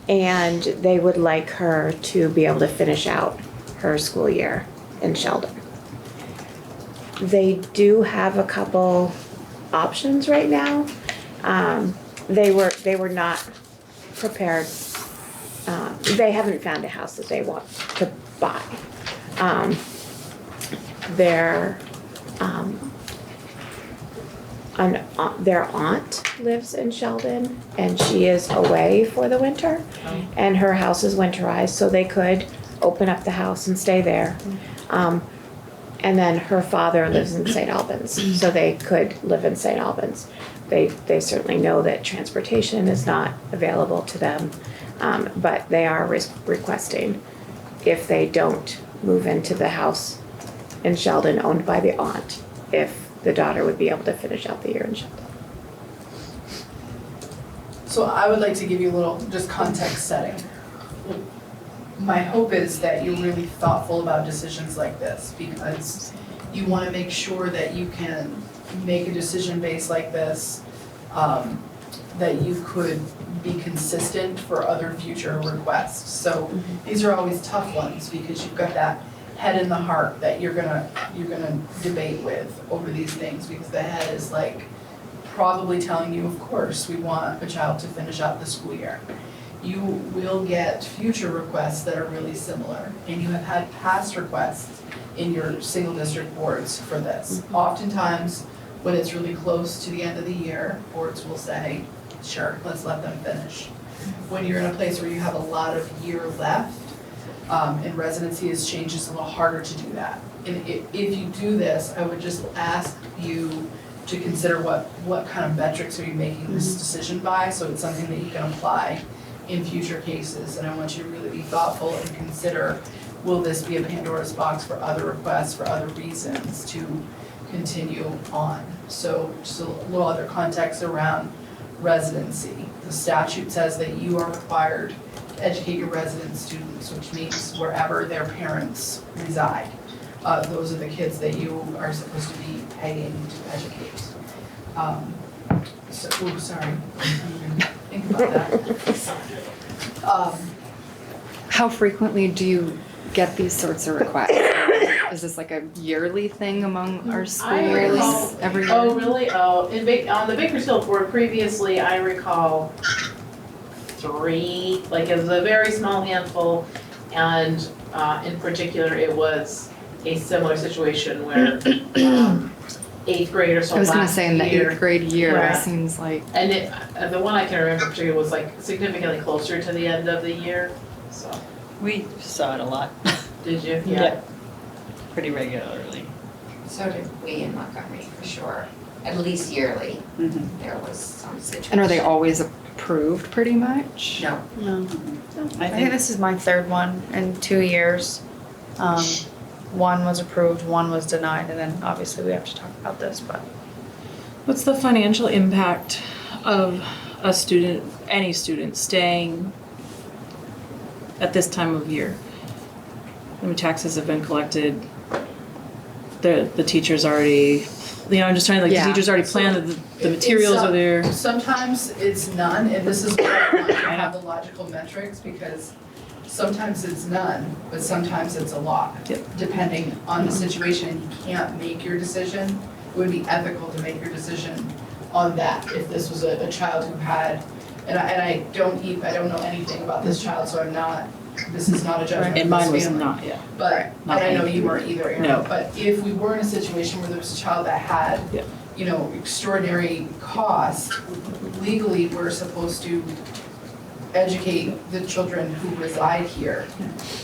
And they would like her to be able to finish out her school year in Sheldon. They do have a couple options right now. They were not prepared. They haven't found a house that they want to buy. Their aunt lives in Sheldon, and she is away for the winter, and her house is winterized, so they could open up the house and stay there. And then her father lives in St. Albans, so they could live in St. Albans. They certainly know that transportation is not available to them, but they are requesting, if they don't move into the house in Sheldon owned by the aunt, if the daughter would be able to finish out the year in Sheldon. So I would like to give you a little just context setting. My hope is that you're really thoughtful about decisions like this, because you want to make sure that you can make a decision based like this, that you could be consistent for other future requests. So these are always tough ones, because you've got that head in the heart that you're gonna debate with over these things, because the head is like probably telling you, of course, we want a child to finish out the school year. You will get future requests that are really similar, and you have had past requests in your single district boards for this. Oftentimes, when it's really close to the end of the year, boards will say, sure, let's let them finish. When you're in a place where you have a lot of year left, and residency has changed, it's a little harder to do that. And if you do this, I would just ask you to consider what kind of metrics are you making this decision by, so it's something that you can apply in future cases. And I want you to really be thoughtful and consider, will this be a Pandora's box for other requests, for other reasons to continue on? So just a little other context around residency. The statute says that you are required to educate your resident students, which means wherever their parents reside. Those are the kids that you are supposed to be paying to educate. Sorry, I'm gonna think about that. How frequently do you get these sorts of requests? Is this like a yearly thing among our schools every year? Oh, really? Oh, on the Bakersfield board previously, I recall 3, like it was a very small handful, and in particular, it was a similar situation where 8th graders, so I was gonna last say in the year. 8th grade year, Yeah. it seems like. And the one I can remember particularly was like significantly closer to the end of the year, so. We saw it a lot, Did you? Yeah. pretty regularly. So did we in Montgomery, for sure. At least yearly, there was some situation. And are they always approved pretty much? No. No. I I think think this is my 3rd one in 2 years. One was approved, one was denied, and then obviously we have to talk about this, but. What's the financial impact of a student, any student, staying at this time of year? I mean, taxes have been collected, the teachers already, I'm just trying to, the teachers already planned, the materials are there. Sometimes it's none, and this is why I want to have the logical metrics, because sometimes it's none, but sometimes it's a lot. Yep. Depending on the situation, you can't make your decision. It would be ethical to make your decision on that. If this was a child who had, and I don't know anything about this child, so I'm not this is not a judgment And of mine this was family. not, yeah. But, Not and I know anything. you weren't either, Erin, No. but if we were in a situation where there was a child that had, Yeah. you know, extraordinary cost, legally, we're supposed to educate the children who reside here.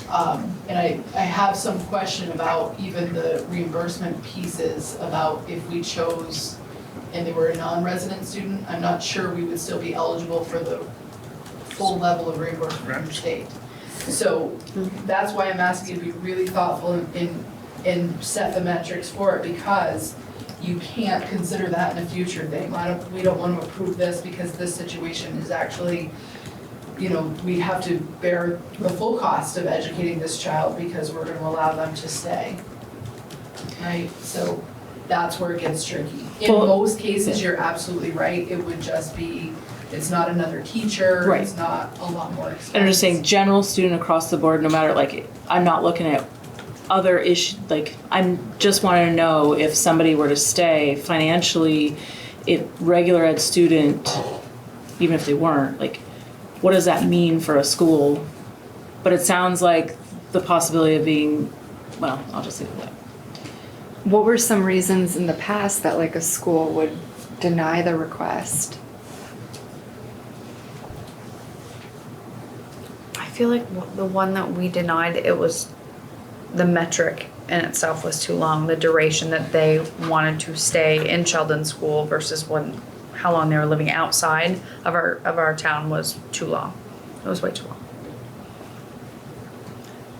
And I have some question about even the reimbursement pieces, about if we chose and they were a non-resident student, I'm not sure we would still be eligible for the full level of reimbursement from the state. So that's why I'm asking you to be really thoughtful and set the metrics for it, because you can't consider that in a future thing. We don't want to approve this because this situation is actually, you know, we have to bear the full cost of educating this child because we're gonna allow them to stay. Right, so that's where it gets tricky. In Well, most cases, you're absolutely right, it would just be, it's not another teacher, Right. it's not a lot more expensive. And I'm just saying, general student across the board, no matter, like, I'm not looking at other issues, like, I'm just wanting to know if somebody were to stay financially, if regular ed student, even if they weren't, like, what does that mean for a school? But it sounds like the possibility of being, well, I'll just leave it at that. What were some reasons in the past that like a school would deny the request? I feel like the one that we denied, it was the metric in itself was too long. The duration that they wanted to stay in Sheldon School versus how long they were living outside of our town was too long. It was way too long.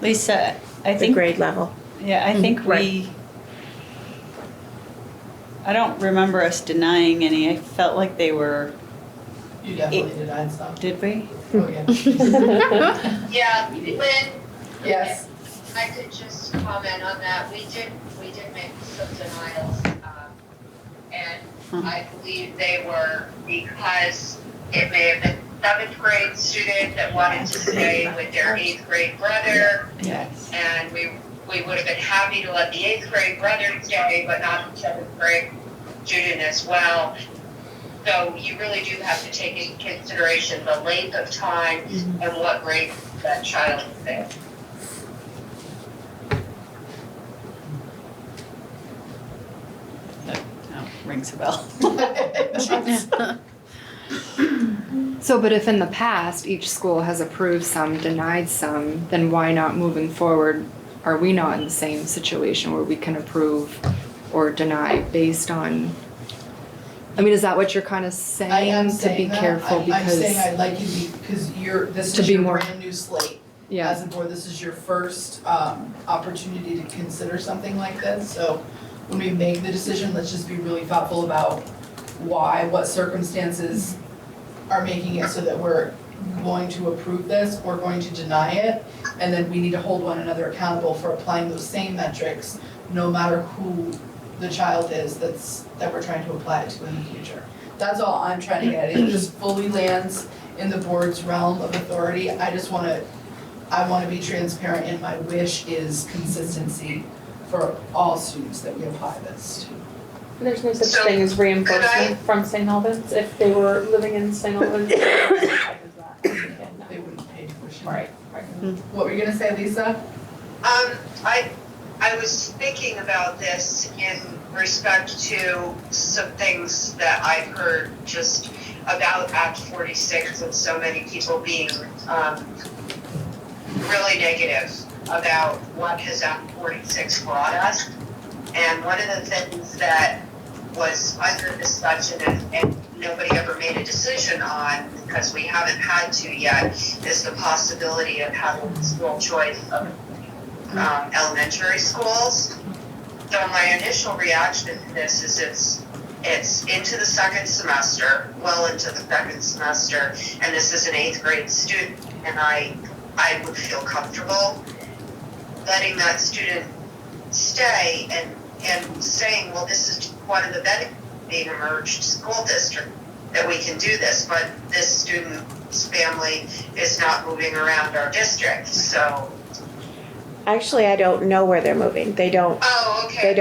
Lisa, I The think, grade level. yeah, I think Right. I don't remember us denying any. I felt like they were, You definitely denied some. did we? Oh, yeah. Yeah, Lynn, Yes, I could just comment on that. We did make some denials, and I believe they were because it may have been seventh grade student that wanted to stay with their eighth grade brother, Yes. and we would have been happy to let the eighth grade brother stay, but not the seventh grade student as well. So you really do have to take into consideration the length of time and what grade that child is in. That rings a bell. So, but if in the past each school has approved some, denied some, then why not moving forward? Are we not in the same situation where we can approve or deny based on? I mean, is that what you're kind of saying? I am to saying be that. careful I'm because saying I'd like you to be, because this To is be your more- brand new slate. yeah. As a board, this is your first opportunity to consider something like this. So when we make the decision, let's just be really thoughtful about why, what circumstances are making it so that we're going to approve this or going to deny it. And then we need to hold one another accountable for applying those same metrics, no matter who the child is that we're trying to apply it to in the future. That's all I'm trying to get at. It just fully lands in the board's realm of authority. I want to be transparent, and my wish is consistency for all students that we apply this to. There's no such So, thing as could I- reimbursement from St. Albans if they were living in St. Albans. They wouldn't pay tuition. Right. What were you gonna say, Lisa? I was thinking about this in respect to some things that I've heard just about Act 46 and so many people being really negative about what has Act 46 brought us. And one of the things that was under discussion and nobody ever made a decision on, because we haven't had to yet, is the possibility of having school choice of elementary schools. So my initial reaction to this is it's into the second semester, well into the second semester, and this is an eighth grade student, and I would feel comfortable letting that student stay and saying, well, this is one of the benefits of being a merged school district, that we can do this, but this student's family is not moving around our district, so. Actually, I don't know where they're moving. They don't. Oh, okay.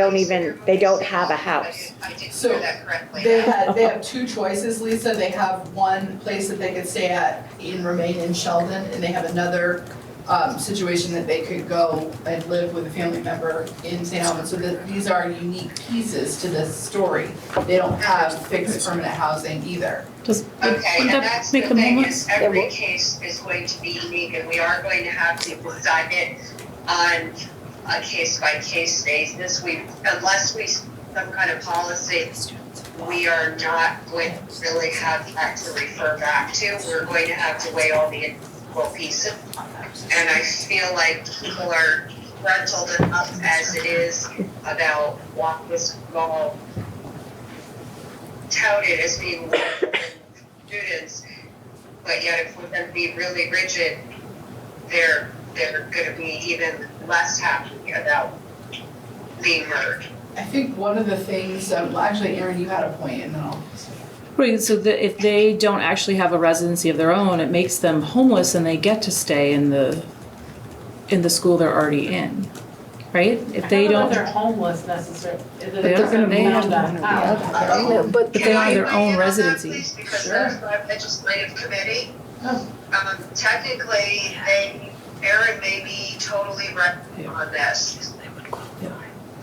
They don't have a house. I didn't So, hear that correctly. They have two choices, Lisa. They have one place that they could stay at and remain in Sheldon, and they have another situation that they could go and live with a family member in St. Albans. So that these are unique pieces to this story. They don't have fixed permanent housing either. Does, Okay, would and that that's make the them thing, homeless? is every case is going to be unique, and we are going to have to decide it on a case-by-case basis. Unless we, some kind of policy, we are not going to really have that to refer back to. We're going to have to weigh all the individual pieces. And I feel like people are rattled enough as it is about what was all touted as being students, but yet if we're going to be really rigid, they're going to be even less happy about being heard. I think one of the things, actually, Erin, you had a point, and then I'll. Right, so that if they don't actually have a residency of their own, it makes them homeless and they get to stay in the school they're already in, right? If they I don't know don't, if they're homeless necessarily. They are gonna be found homeless. out. No, but But they have their own Can I weigh in on that, residency. please? Because Sure. that's my legislative committee. Oh. Technically, Erin may be totally right on this. It's not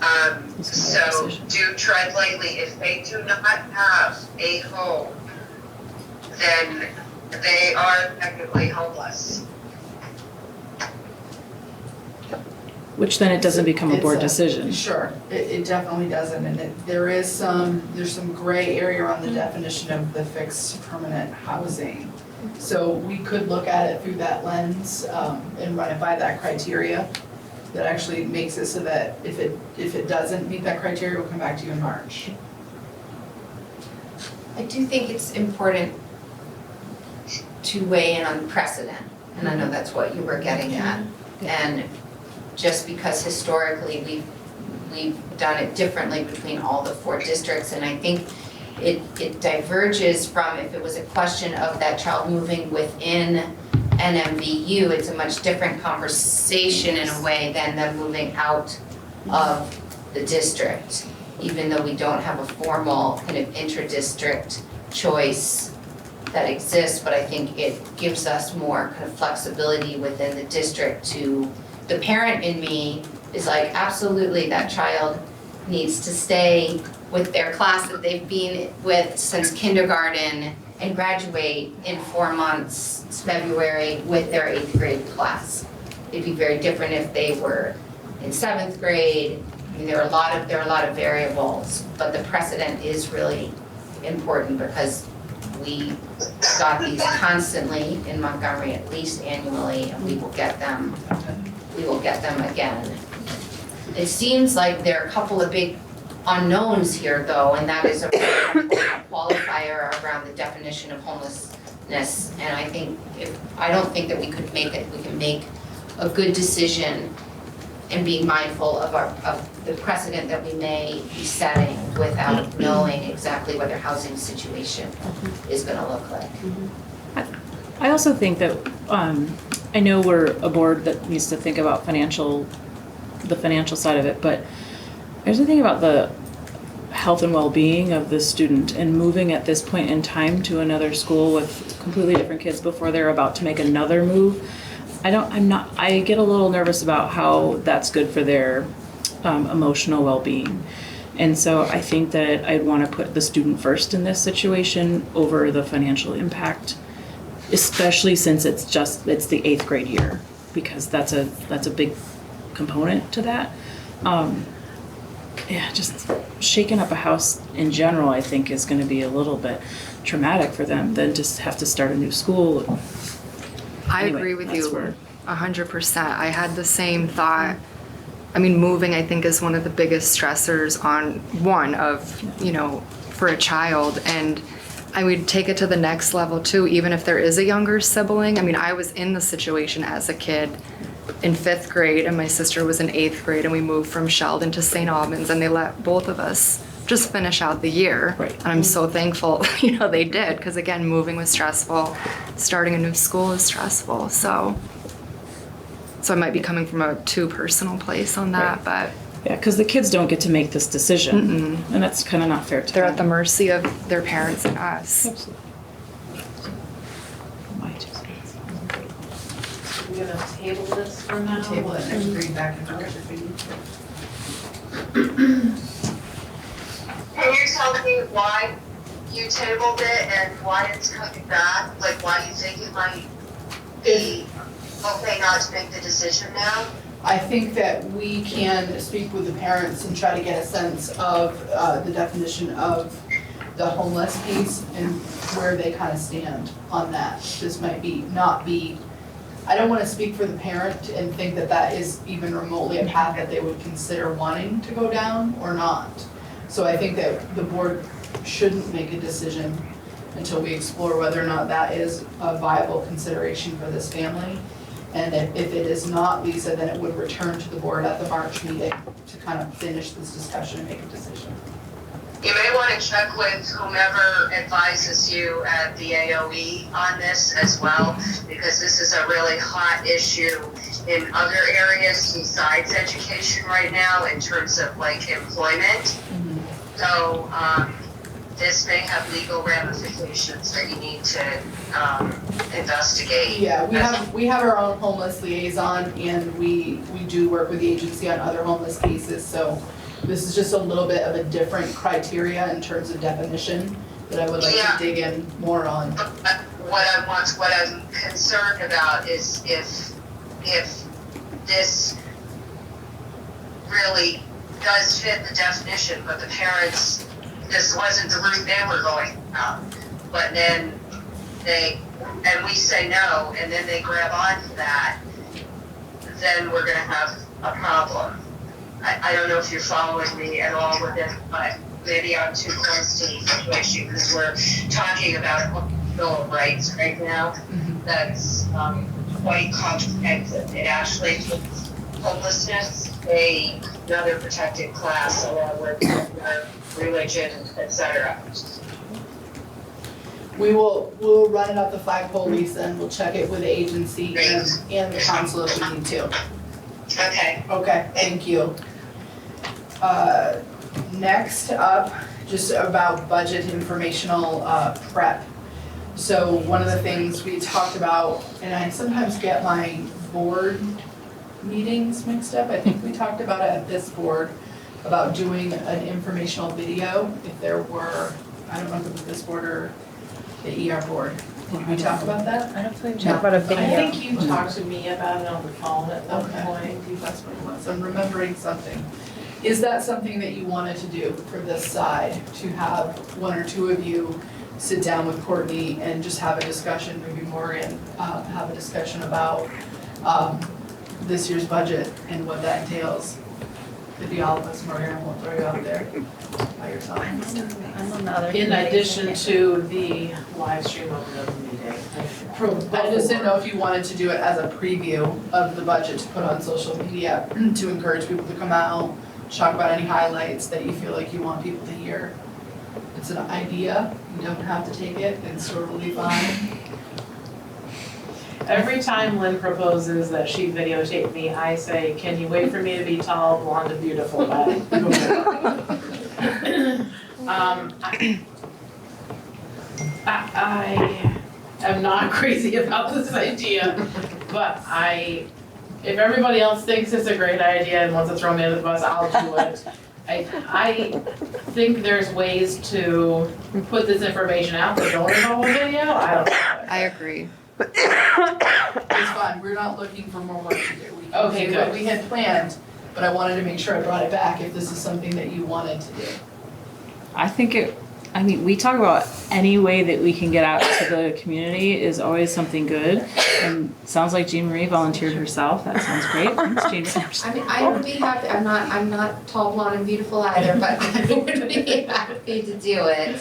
a So decision. do tread lightly. If they do not have a home, then they are technically homeless. Which then it doesn't become a It's board decision. Sure, it definitely doesn't, and there's some gray area around the definition of the fixed permanent housing. So we could look at it through that lens, and run it by that criteria. That actually makes it so that if it doesn't meet that criteria, we'll come back to you in March. I do think it's important to weigh in on precedent, and I know that's what you were getting at. And just because historically we've done it differently between all the 4 districts, and I think it diverges from if it was a question of that child moving within NMVU, it's a much different conversation in a way than them moving out of the district, even though we don't have a formal kind of intra-district choice that exists, but I think it gives us more kind of flexibility within the district to, the parent in me is like, absolutely, that child needs to stay with their class that they've been with since kindergarten and graduate in 4 months, February, with their 8th grade class. It'd be very different if they were in 7th grade. I mean, there are a lot of variables, but the precedent is really important because we got these constantly in Montgomery, at least annually, and we will get them again. It seems like there are a couple of big unknowns here though, and that is a qualifier around the definition of homelessness. And I don't think that we can make a good decision and be mindful of the precedent that we may be setting without knowing exactly what their housing situation is gonna look like. I also think that, I know we're a board that needs to think about the financial side of it, but there's a thing about the health and well-being of the student and moving at this point in time to another school with completely different kids before they're about to make another move. I get a little nervous about how that's good for their emotional well-being. And so I think that I'd want to put the student first in this situation over the financial impact, especially since it's the 8th grade year, because that's a big component to that. Just shaking up a house in general, I think, is going to be a little bit traumatic for them than just have to start a new school. I Anyway, agree with that's you where- 100%. I had the same thought. I mean, moving, I think, is one of the biggest stressors for a child. And I would take it to the next level too, even if there is a younger sibling. I mean, I was in the situation as a kid in 5th grade, and my sister was in 8th grade, and we moved from Sheldon to St. Albans, and they let both of us just finish out the year. Right. And I'm so thankful, they did, because again, moving was stressful, starting a new school is stressful. So I might be coming from a too personal place on that, but Yeah, because the kids don't get to make this decision, and that's kind of not fair to they're them. at the mercy of their parents and us. Absolutely. My 2 cents. gonna table this for now? Table it and bring it back in March if we need to. Can you tell me why you tabled it and why it's coming back? Like, why you think it might be okay not to make the decision now? I think that we can speak with the parents and try to get a sense of the definition of the homeless piece and where they kind of stand on that. This might not be, I don't want to speak for the parent and think that that is even remotely a path that they would consider wanting to go down or not. So I think that the board shouldn't make a decision until we explore whether or not that is a viable consideration for this family. And if it is not, Lisa, then it would return to the board at the March meeting to kind of finish this discussion and make a decision. You may want to check with whomever advises you at the AOE on this as well, because this is a really hot issue in other areas besides education right now in terms of like employment. So this may have legal ramifications that you need to investigate. Yeah, we have our own homeless liaison and we do work with the agency on other homeless cases, so this is just a little bit of a different criteria in terms of definition that I would like to dig in more on. What I'm concerned about is if this really does fit the definition, but the parents, this wasn't the route they were going down. But then we say no, and then they grab onto that, then we're gonna have a problem. I don't know if you're following me at all with this, but maybe I'm too close to the situation because we're talking about a bill of rights right now that's quite comprehensive. It actually puts homelessness another protected class along with religion, etc. We'll run it up the flagpole, Lisa, and we'll check it with the agency and the council if we need to. Okay. Okay, thank you. Next up, just about budget informational prep. So one of the things we talked about, and I sometimes get my board meetings mixed up, I think we talked about it at this board, about doing an informational video if there were, I don't know if it was this board or the ER board. Did we talk about that? I don't think we talked about a video. I think you talked to me about it on the phone at one point. That's what it was, I'm remembering something. Is that something that you wanted to do for this side, to have one or two of you sit down with Courtney and just have a discussion, maybe Morgan, have a discussion about this year's budget and what that entails? Could be all of us, Morgan, I won't throw you out there by yourself. I'm on the other. In addition to the live stream of the meeting. I just didn't know if you wanted to do it as a preview of the budget to put on social media to encourage people to come out, talk about any highlights that you feel like you want people to hear. It's an idea, you don't have to take it, it's totally fine. Every time Lynn proposes that she videotape me, I say, can you wait for me to be tall, blonde, and beautiful? I am not crazy about this idea, but if everybody else thinks it's a great idea and wants to throw me under the bus, I'll do it. I think there's ways to put this information out that don't involve a video. I don't know. I agree. It's fine, we're not looking for more work to do. We can Okay, do good. what we had planned, but I wanted to make sure I brought it back if this is something that you wanted to do. I mean, we talk about any way that we can get out to the community is always something good. And sounds like Jean Marie volunteered herself. That sounds great. Thanks, Jean Marie. I mean, I would be happy, I'm not tall, blonde, and beautiful either, but I would be happy to do it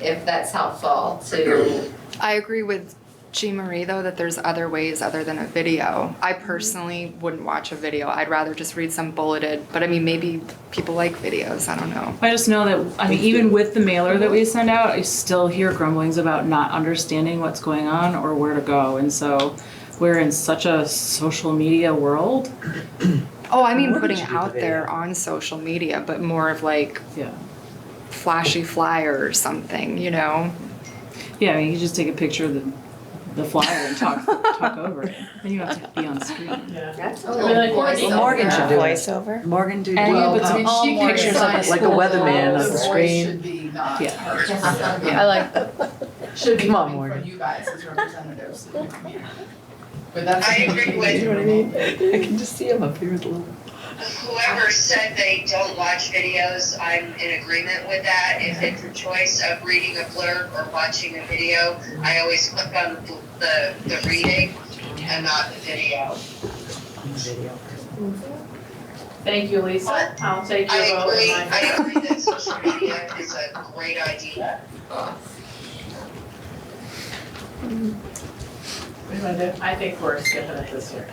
if that's helpful to. I agree with Jean Marie though that there's other ways other than a video. I personally wouldn't watch a video. I'd rather just read some bulleted, but I mean maybe people like videos, I don't know. I just know that, I mean, even with the mailer that we send out, I still hear grumblings about not understanding what's going on or where to go. And so we're in such a social media world. Oh, I mean putting it out there on social media, but more of like flashy flyer or something, you know? Yeah, I mean, you just take a picture of the the flyer and talk over it. Then you have to be on screen. Yeah. That's I mean, like, voiceover. Well, Morgan should do it. Voiceover. Morgan do. And Well, but I mean, she can pictures of decide the Like a school. weatherman on The the voice screen. should be not Yeah. hers. I like Should be Come on, coming Morgan. from you guys as representatives of the community. But that's. I agree with- You know what I mean? I can just see him up here with the little. Whoever said they don't watch videos, I'm in agreement with that. If it's a choice of reading a blurb or watching a video, I always click on the reading and not the video. Thank you, Lisa. I'll take your vote. I agree that social media is a great idea. What do you wanna do? I think we're skipping it this year.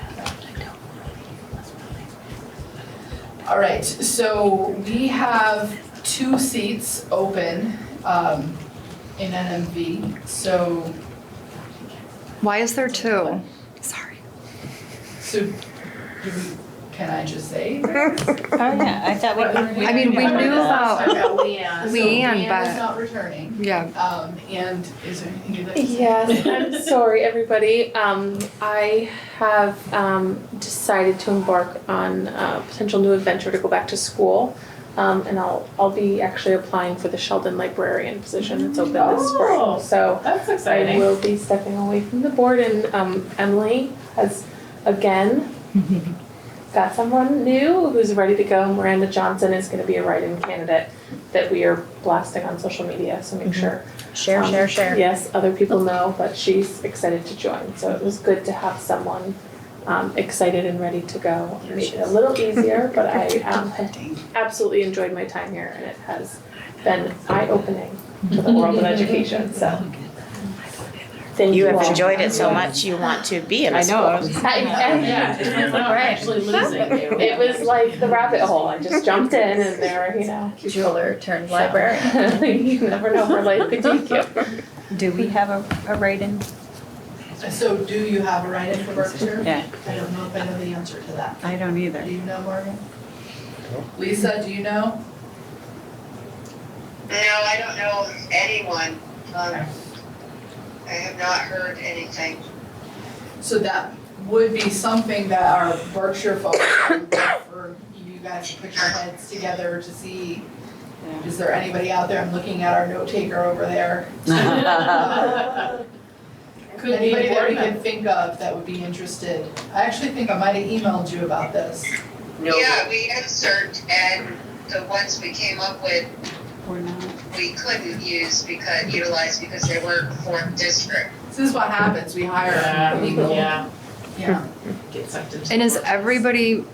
All right, so we have 2 seats open in NMV, so, Why is there 2? Sorry. can I just say? Oh, yeah, I thought we. I mean, we knew about Leanne. Leanne, Leanne is but not returning, yeah. and is there anything you'd like to say? Yes, I'm sorry, everybody. I have decided to embark on a potential new adventure to go back to school. And I'll be actually applying for the Sheldon librarian position that's open this Oh, spring. So That's I exciting. will be stepping away from the board, and Emily has again got someone new who's ready to go. Miranda Johnson is going to be a write-in candidate that we are blasting on social media, so make sure. Share, share, share. Yes, other people know, but she's excited to join, so it was good to have someone excited and ready to go. It made it a little easier, but I have absolutely enjoyed my time here, and it has been eye-opening to the world of education, so. Thank You you have all. enjoyed it so much, you want to be in a I school. know. I was Yeah, it's not actually losing you. It was like the rabbit hole. I just jumped in and there, Jeweler turned librarian. you never know where life could take you. Do we have a write-in? So do you have a write-in for Berkshire? Yeah. I don't know if I know the answer to that. I don't either. Do you know, Morgan? Lisa, do you know? No, I don't know anyone. I have not heard anything. So that would be something that our Berkshire folks would like for you guys to put your heads together to see, is there anybody out there? I'm looking at our note taker over there. Could be Anybody that we important. can think of that would be interested. I actually think I might have emailed you about this. Yeah, we answered, and the ones we came up with, Or not? we couldn't utilize because they weren't 4th district. This is what happens, we hire people. Yeah, Yeah. get sucked into. And the is world. everybody,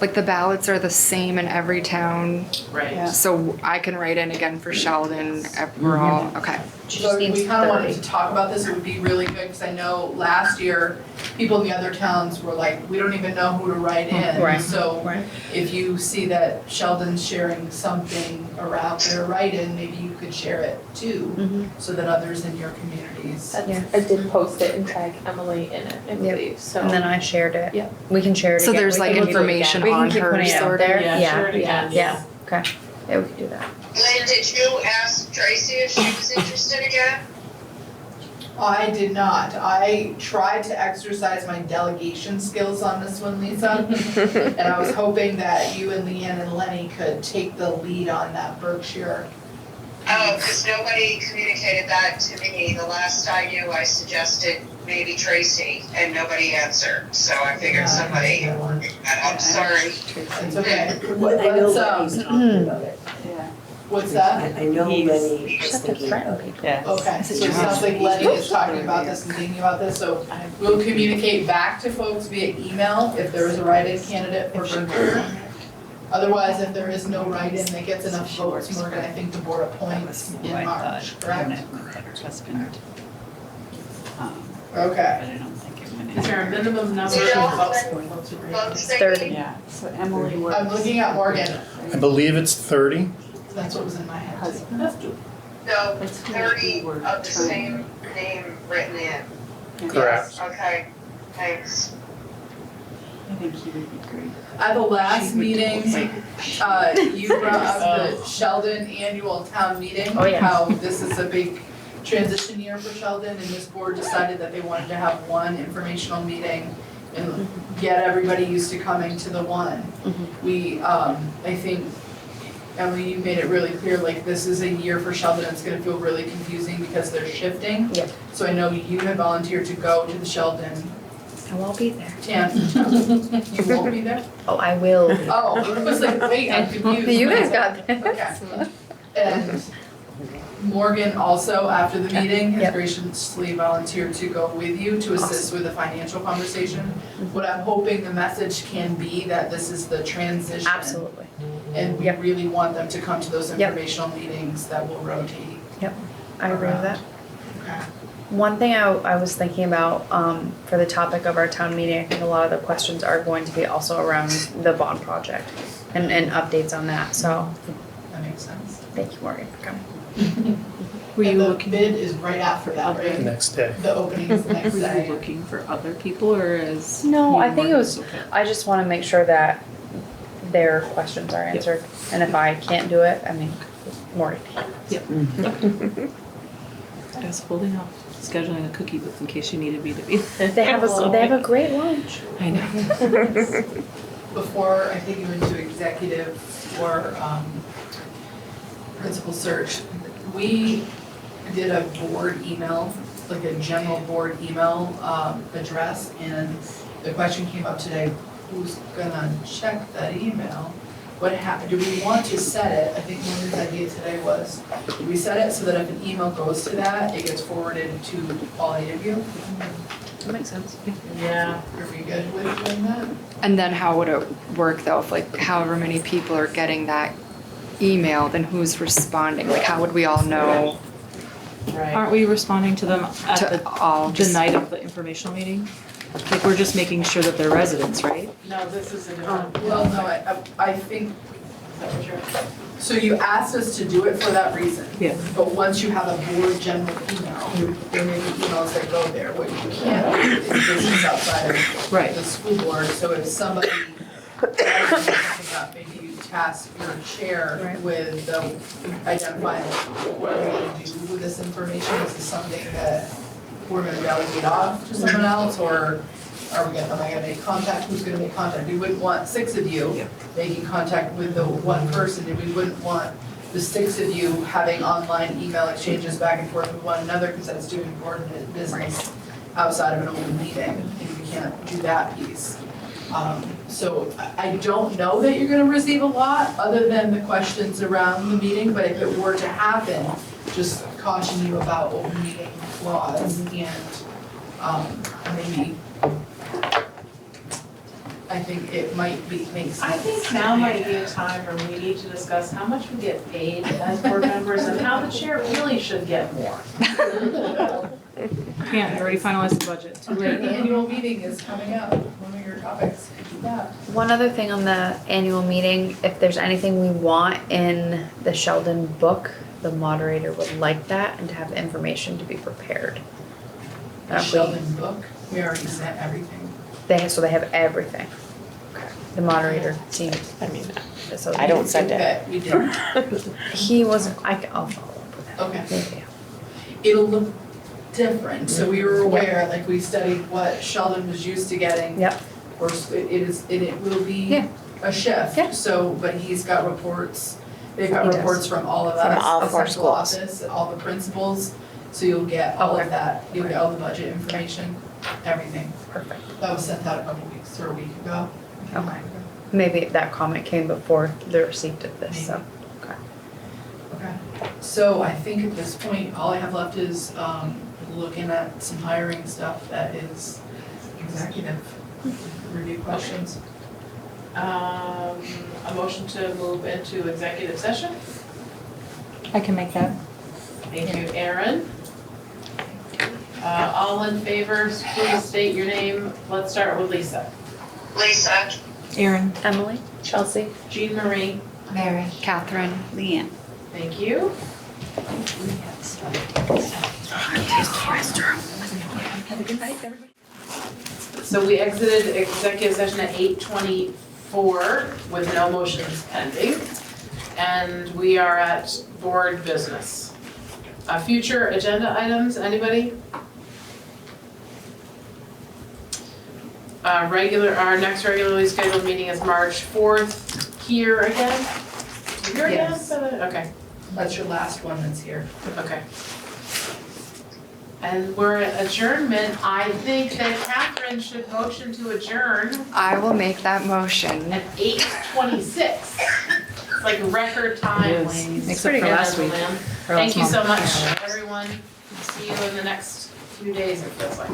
like the ballots are the same in every town? Right. So I can write in again for Sheldon, we're all, okay. So we kind of wanted to talk about this, it would be really good, because I know last year, people in the other towns were like, we don't even know who to write in. Right. So Right. if you see that Sheldon's sharing something around their write-in, maybe you could share it too, so that others in your communities. I did post it and tag Emily in it, I believe, so. And then I shared it. Yep. We can share it So again. there's We like can keep it information again. on We can keep her putting it out sort of. there. Yeah, share it again. Yeah, okay. Yeah, we can do that. Lynn, did you ask Tracy if she was interested again? I did not. I tried to exercise my delegation skills on this one, Lisa. And I was hoping that you and Leanne and Lenny could take the lead on that Berkshire. Oh, because nobody communicated that to me. The last I knew, I suggested maybe Tracy, and nobody answered. So I figured somebody, I'm sorry. It's okay. I know Let's, Lenny's talking about it. what's that? I know He's- Lenny is Just to thinking about threaten it. people. Yeah. Okay, so it sounds like Lenny is talking about this and thinking about this, so we'll communicate back to folks via email if there is a write-in candidate for Berkshire. Otherwise, if there is no write-in that gets enough votes, Morgan, I think the board That appoints was who in I March, thought correct? went with her husband. Okay. But I don't think it went. Is there a minimum number You know, of votes agree? Folks, they- 30. Yeah, so Emily works. I'm looking at Morgan, I believe it's 30. that's what was in my head. So It's who 30 we were of the trying. same name written in. Correct. Okay, thanks. I think he would be great. At the last She would meeting, totally- you brought up the Sheldon annual town meeting. Oh, yeah. How this is a big transition year for Sheldon, and this board decided that they wanted to have one informational meeting and get everybody used to coming to the one. We, I think, Emily, you made it really clear, like, this is a year for Sheldon, it's gonna feel really confusing because they're shifting. Yep. So I know you have volunteered to go to the Sheldon I won't be there. you won't be there? Oh, I will. Oh, I was like, wait, I'm confused. You guys got this. Okay. And Morgan also, after the meeting, has Yep. graciously volunteered to go with you to assist with the financial conversation. What I'm hoping the message can be that this is the transition. Absolutely. And we Yep. really want them to come to those Yep. informational meetings that will rotate. I agree with that. Okay. One thing I was thinking about for the topic of our town meeting, I think a lot of the questions are going to be also around the bond project and updates on that. So That makes sense. thank you, Morgan, for coming. Were you And the looking, bid is right after that, The right? next day. The opening is the next were you day. looking for other people or as? No, you I think it were? was- Okay. I just want to make sure that their questions are answered. And if I can't do it, I mean, Morgan can. I was holding off scheduling a cookie booth in case you needed me to be there. They have a great lunch. I know. Before I take you into executive or principal search, we did a board email, like a general board email address, and the question came up today, who's gonna check that email? What happened, do we want to set it, I think Morgan's idea today was, do we set it so that if an email goes to that, it gets forwarded to all 8 of you? That makes sense. Yeah. Are we good with doing that? And then how would it work though, if like however many people are getting that email, then who's responding? Like how would we all know Right. Aren't we responding to them at to all the just? night of the informational meeting? Like, we're just making sure that they're residents, right? No, this is a different. Well, no, I think, is that what you're, so you asked us to do it for that reason. Yeah. But once you have a board general email, there may be emails that go there. What you can't do is business outside of Right. the school board. So if somebody does something up, maybe you task your chair Right. with identifying what are we gonna do with this information? Is this something that we're gonna delegate off to someone else, or am I gonna make contact, who's gonna make contact? We wouldn't want 6 of you making contact with the one person, and we wouldn't want the 6 of you having online email exchanges back and forth with one another, because that's doing important business outside of an open meeting, and we can't do that piece. So I don't know that you're gonna receive a lot, other than the questions around the meeting, but if it were to happen, just caution you about open meeting laws and, maybe, I think it might make sense. I think now might be a time where we need to discuss how much we get paid as board members and how the chair really should get more. Can't, we already finalized the budget. Too Okay, late. the annual meeting is coming up, one of your topics, yeah. One other thing on the annual meeting, if there's anything we want in the Sheldon book, the moderator would like that and to have the information to be prepared. The Sheldon book, we already sent everything. So they have everything. The moderator seemed, I mean, so I don't send it. That we didn't, he wasn't, I'll follow up with that. okay. Maybe. It'll look different, so we were aware, like we studied what Sheldon was used to getting. Yep. Or it will be Yeah. a shift, Yeah. so, but he's got reports, they've got He does. reports from all of From us, all the 4 central schools. office, all the principals, so you'll get all of Okay. that, you'll get all the budget information, everything. Perfect. That was sent out a couple weeks or a week ago. Okay. Maybe that comment came before the receipt of this, so. Okay, so I think at this point, all I have left is looking at some hiring stuff that is executive review questions. A motion to move into executive session. I can make that. Thank you, Erin. All in favor, please state your name. Let's start with Lisa. Lisa, Erin. Emily? Chelsea. Jean Marie, Mary. Catherine. Leanne. thank you. So we exited executive session at 8:24 with no motions pending. And we are at board business. Future agenda items, anybody? Our next regularly scheduled meeting is March 4th, here again? Here again? Yes. Okay, That's your last one that's here. okay. And we're at adjournment. I think that Catherine should motion to adjourn I will make that motion. at 8:26. It's like record time, It is. ladies. Except for last week. Thank you so much, everyone. See you in the next few days, it feels like.